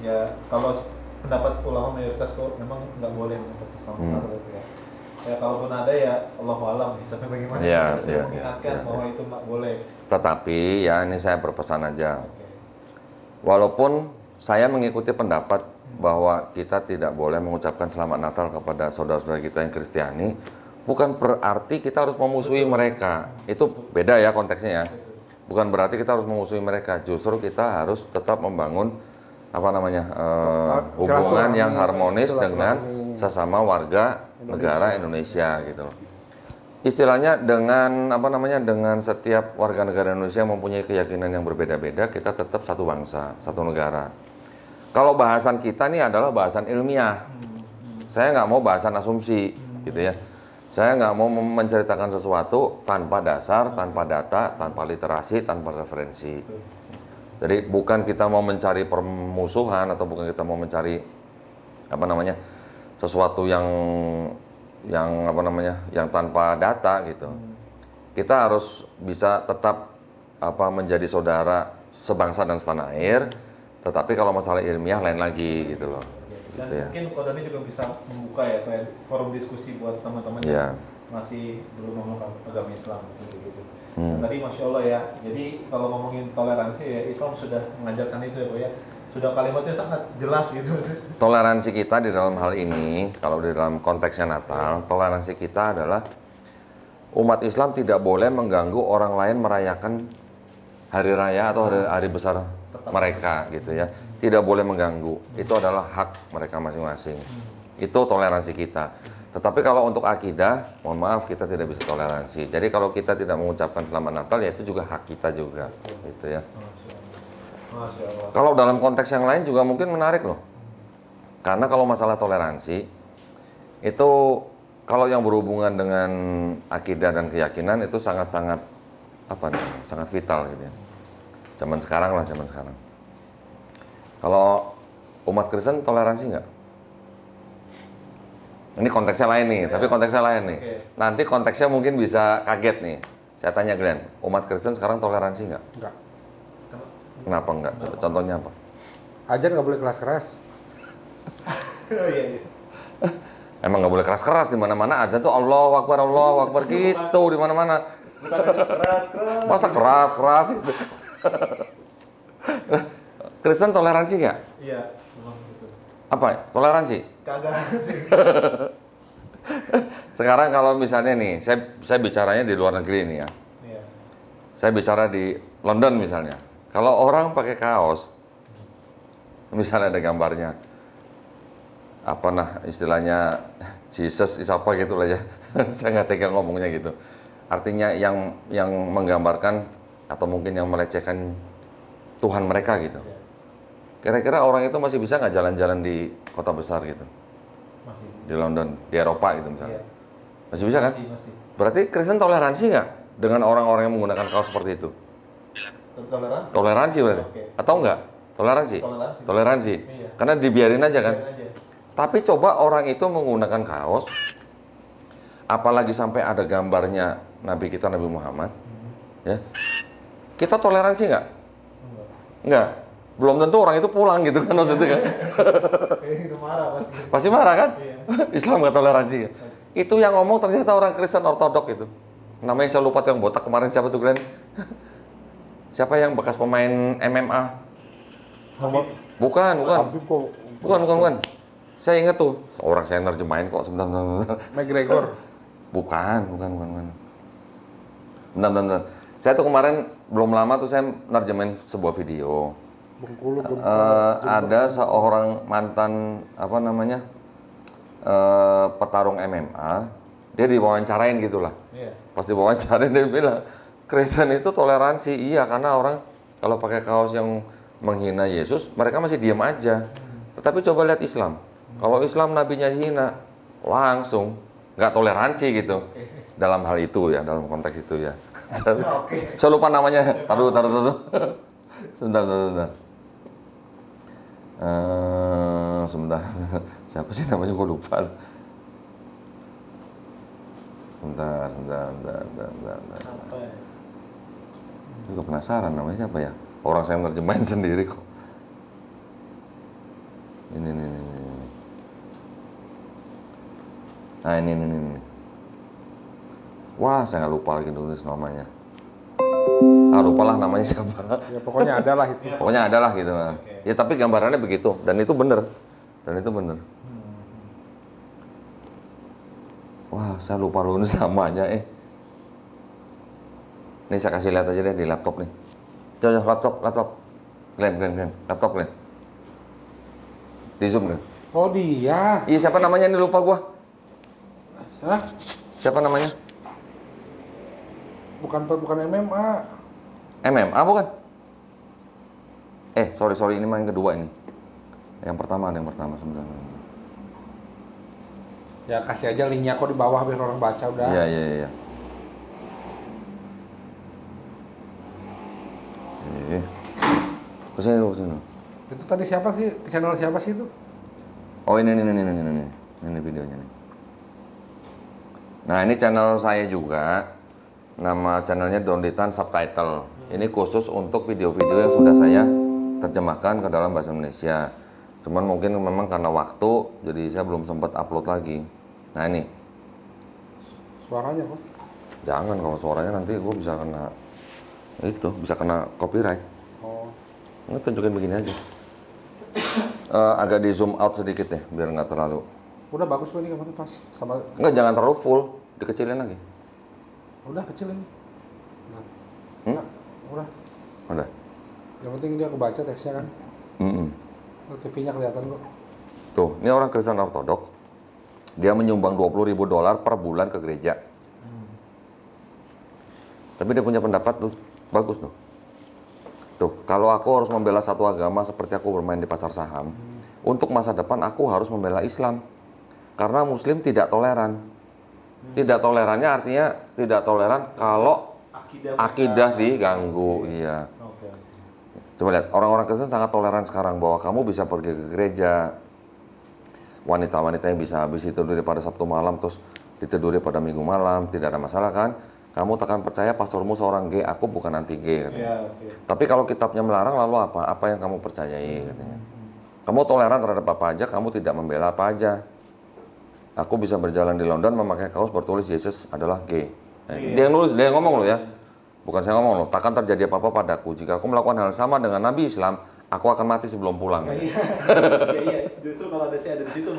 A: ya kalau pendapat ulama mayoritas kok memang nggak boleh mengucapkan selamat Natal gitu ya. Ya kalaupun ada ya Allahu a'lam sampai bagaimana kita sudah mengingatkan bahwa itu nggak boleh.
B: Tetapi ya ini saya berpesan aja. Walaupun saya mengikuti pendapat bahwa kita tidak boleh mengucapkan selamat Natal kepada saudara-saudara kita yang Kristiani, bukan berarti kita harus memusuhi mereka. Itu beda ya konteksnya ya. Bukan berarti kita harus memusuhi mereka, justru kita harus tetap membangun hubungan yang harmonis dengan sesama warga negara Indonesia gitu loh. Istilahnya dengan setiap warga negara Indonesia mempunyai keyakinan yang berbeda-beda, kita tetap satu bangsa, satu negara. Kalau bahasan kita nih adalah bahasan ilmiah, saya nggak mau bahasan asumsi gitu ya. Saya nggak mau menceritakan sesuatu tanpa dasar, tanpa data, tanpa literasi, tanpa referensi. Jadi bukan kita mau mencari permusuhan atau bukan kita mau mencari sesuatu yang tanpa data gitu. Kita harus bisa tetap menjadi saudara sebangsa dan setanah air. Tetapi kalau masalah ilmiah lain lagi gitu loh.
A: Dan
B: gitu ya.
A: mungkin Kodoni juga bisa membuka ya kayak forum diskusi buat teman-teman yang masih belum memeluk agama Islam gitu. Tadi Masya Allah ya, jadi kalau ngomongin toleransi ya Islam sudah mengajarkan itu ya Pak ya. sudah kalimatnya sangat jelas gitu.
B: Toleransi kita di dalam hal ini, kalau di dalam konteksnya Natal, toleransi kita adalah umat Islam tidak boleh mengganggu orang lain merayakan hari raya atau hari besar mereka gitu ya. Tidak boleh mengganggu. Itu adalah hak mereka masing-masing. Itu toleransi kita. Tetapi kalau untuk akidah, mohon maaf kita tidak bisa toleransi. Jadi kalau kita tidak mengucapkan selamat Natal ya itu juga hak kita juga gitu ya.
A: Masya Allah.
B: Kalau dalam konteks yang lain juga mungkin menarik loh. Karena kalau masalah toleransi itu kalau yang berhubungan dengan akidah dan keyakinan itu sangat-sangat sangat vital gitu ya. Zaman sekarang. Kalau umat Kristen toleransi nggak? Ini konteksnya lain nih, tapi konteksnya lain nih. Nanti konteksnya mungkin bisa kaget nih. Saya tanya Glenn, umat Kristen sekarang toleransi nggak?
C: Enggak.
B: Kenapa nggak? Contohnya apa?
C: Ajar nggak boleh keras-keras.
A: Oh iya.
B: Emang nggak boleh keras-keras di mana-mana aja tuh Allahu Akbar gitu di mana-mana.
A: Bukan keras.
B: Masa keras gitu. Kristen toleransi nggak?
A: Iya, memang gitu.
B: Apa? Toleransi?
A: Kagak sih.
B: Sekarang kalau misalnya nih, saya bicaranya di luar negeri nih ya.
A: Iya.
B: Saya bicara di London misalnya. Kalau orang pakai kaos, misalnya ada gambarnya, istilahnya Jesus apa gitu lah ya. Saya nggak tega ngomongnya gitu. Artinya yang menggambarkan atau mungkin yang melecehkan Tuhan mereka gitu.
A: Iya.
B: Kira-kira orang itu masih bisa nggak jalan-jalan di kota besar gitu?
A: Masih.
B: Di London, di Eropa gitu misalnya.
A: Iya.
B: Masih bisa kan?
A: Masih.
B: Berarti Kristen toleransi nggak dengan orang-orang yang menggunakan kaos seperti itu?
A: Toleransi.
B: Toleransi berarti?
A: Oke.
B: Atau enggak? Toleransi?
A: Toleransi. Iya.
B: Karena dibiarin aja kan?
A: Biarin aja.
B: Tapi coba orang itu menggunakan kaos, apalagi sampai ada gambarnya Nabi kita, Nabi Muhammad, ya, kita toleransi nggak?
A: Enggak.
B: Nggak. Belum tentu orang itu pulang gitu kan maksudnya kan?
A: Itu marah pasti.
B: Pasti marah kan?
A: Iya.
B: Islam nggak toleransi ya? Itu yang ngomong ternyata orang Kristen Ortodok itu. Namanya saya lupa tuh yang botak kemarin siapa tuh Glenn? Siapa yang bekas pemain MMA? Bukan.
C: Habib kok.
B: Bukan. Saya ingat tuh, orang saya nerjemahin kok sebentar.
C: McGregor.
B: Bukan. Bentar. Saya tuh kemarin belum lama tuh saya nerjemahin sebuah video.
C: Bengkulu.
B: Ada seorang mantan petarung MMA, dia diwawancarain gitulah.
A: Iya.
B: Pas diwawancarain dia bilang, Kristen itu toleransi, iya karena orang kalau pakai kaos yang menghina Yesus, mereka masih diam aja. Tetapi coba lihat Islam. Kalau Islam nabinya dihina, langsung nggak toleransi gitu. Dalam hal itu ya, dalam konteks itu ya.
A: Oke.
B: Saya lupa namanya. Taruh. Sebentar. Sebentar. Siapa sih namanya? Gue lupa. Sebentar.
A: Apa ya?
B: Juga penasaran namanya siapa ya? Orang saya nerjemahin sendiri kok. Ini. Nah ini. Wah, saya nggak lupa lagi nulis namanya. Lupalah namanya siapa.
C: Ya pokoknya ada lah itu.
B: Pokoknya ada lah gitu. Ya tapi gambarannya begitu dan itu bener. Wah, saya lupa nulis namanya Ini saya kasih lihat aja deh di laptop nih. Coba laptop. Glenn. Laptop Glenn. Di zoom Glenn.
C: Oh dia.
B: Iya siapa namanya ini lupa gua.
C: Hah?
B: Siapa namanya?
C: Bukan MMA.
B: MMA bukan? Sorry ini mah yang kedua ini. Yang pertama sebentar.
C: Ya kasih aja linknya kok di bawah biar orang baca udah.
B: Iya. Kesini.
C: Itu tadi siapa sih? Channel siapa sih itu?
B: Oh ini videonya nih. Nah ini channel saya juga. Nama channelnya Donditan Subtitle. Ini khusus untuk video-video yang sudah saya terjemahkan ke dalam bahasa Indonesia. Cuman mungkin memang karena waktu, jadi saya belum sempat upload lagi. Nah ini.
C: Suaranya kok?
B: Jangan, kalau suaranya nanti gue bisa kena copyright.
C: Oh.
B: Ini tunjukin begini aja. agak di zoom out sedikit ya, biar nggak terlalu.
C: Udah bagus kok ini kemarin pas sama.
B: Nggak, jangan terlalu full, dikecilin lagi.
C: Udah kecilin. Nah. Nah, udah.
B: Udah.
C: Yang penting dia kebaca teksnya kan. TV-nya kelihatan kok.
B: Tuh, ini orang Kristen Ortodok. Dia menyumbang $20.000 per bulan ke gereja. Tapi dia punya pendapat tuh, bagus tuh. Tuh, kalau aku harus membela satu agama seperti aku bermain di pasar saham, untuk masa depan aku harus membela Islam. Karena Muslim tidak toleran. Tidak tolerannya artinya tidak toleran kalau akidah diganggu. Iya.
A: Oke.
B: Coba lihat, orang-orang Kristen sangat toleran sekarang bahwa kamu bisa pergi ke gereja. Wanita-wanita yang bisa habis ditiduri pada Sabtu malam terus ditiduri pada Minggu malam, tidak ada masalah kan? Kamu takkan percaya pastormu seorang gay, aku bukan anti gay katanya.
A: Iya, oke.
B: Tapi kalau kitabnya melarang lalu apa? Apa yang kamu percayai katanya. Kamu toleran terhadap apa aja, kamu tidak membela apa aja. Aku bisa berjalan di London memakai kaos bertulis Yesus adalah gay. Nah, dia yang nulis, dia yang ngomong loh ya. Bukan saya ngomong loh, takkan terjadi apa-apa padaku jika aku melakukan hal sama dengan Nabi Islam, aku akan mati sebelum pulang.
A: Iya, iya. Justru kalau ada saya ada di situ,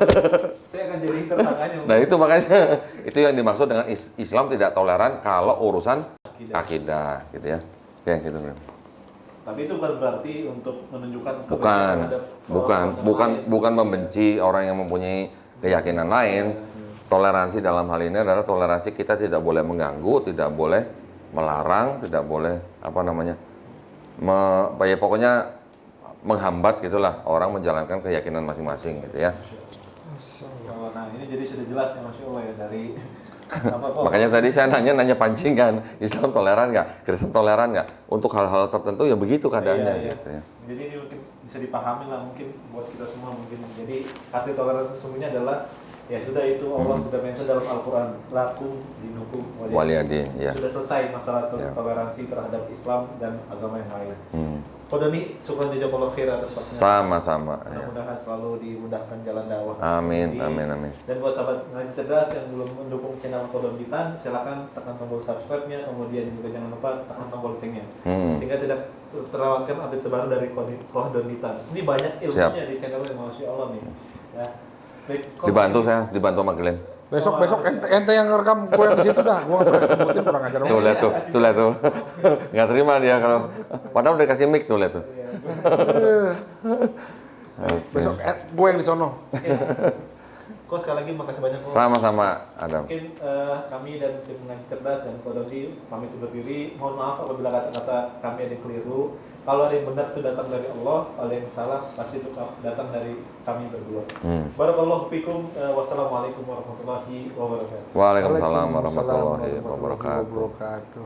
A: saya akan jadi tersangkanya.
B: Nah itu makanya itu yang dimaksud dengan Islam tidak toleran kalau urusan akidah, gitu ya. Oke, gitu.
A: Tapi itu bukan berarti untuk menunjukkan
B: Bukan,
A: kebencian terhadap
B: bukan membenci orang yang mempunyai keyakinan lain. Toleransi dalam hal ini adalah toleransi kita tidak boleh mengganggu, tidak boleh melarang, tidak boleh ya pokoknya menghambat gitulah orang menjalankan keyakinan masing-masing gitu ya.
A: Oh, nah ini jadi sudah jelas ya Masya Allah ya dari apa kok?
B: Makanya tadi saya nanya pancingan, Islam toleran nggak, Kristen toleran nggak? Untuk hal-hal tertentu ya begitu keadaannya
A: Iya.
B: gitu ya.
A: Jadi ini mungkin bisa dipahami lah mungkin buat kita semua mungkin. Jadi arti toleransi sesungguhnya adalah ya sudah itu Allah sudah mention dalam Al-Quran lakum dinukum
B: waliyadin, ya.
A: Sudah selesai masalah
B: Ya.
A: toleransi terhadap Islam dan agama yang lain. Kodoni, syukran jazakallahu khair atas waktunya.
B: Sama-sama. Ya.
A: Mudah-mudahan selalu dimudahkan jalan dakwah.
B: Amin,
A: Jadi,
B: amin.
A: Dan buat sahabat ngaji cerdas yang belum mendukung channel Kodonitan, silakan tekan tombol subscribe-nya, kemudian juga jangan lupa tekan tombol loncengnya, sehingga tidak terlewatkan update terbaru dari Kodonitan. Ini banyak ilmunya di channelnya, Masya Allah nih. Ya. Baik,
B: Dibantu sama Glenn.
C: Besok ente yang ngerekam gue yang di situ dah. Gue nggak sebutin kurang ajar.
B: Tuh lihat tuh. Nggak terima dia kalau padahal udah kasih mic tuh lihat tuh.
C: Besok gue yang di sono.
A: Kok sekali lagi makasih banyak kok.
B: Sama-sama Adam.
A: Mungkin kami dan tim ngaji cerdas dan Kodoni pamit undur diri. Mohon maaf apabila kata-kata kami ada yang keliru. Kalau ada yang benar itu datang dari Allah, kalau ada yang salah pasti itu datang dari kami berdua. Barakallahu fikum. Wassalamualaikum warahmatullahi wabarakatuh.
B: Waalaikumsalam warahmatullahi wabarakatuh.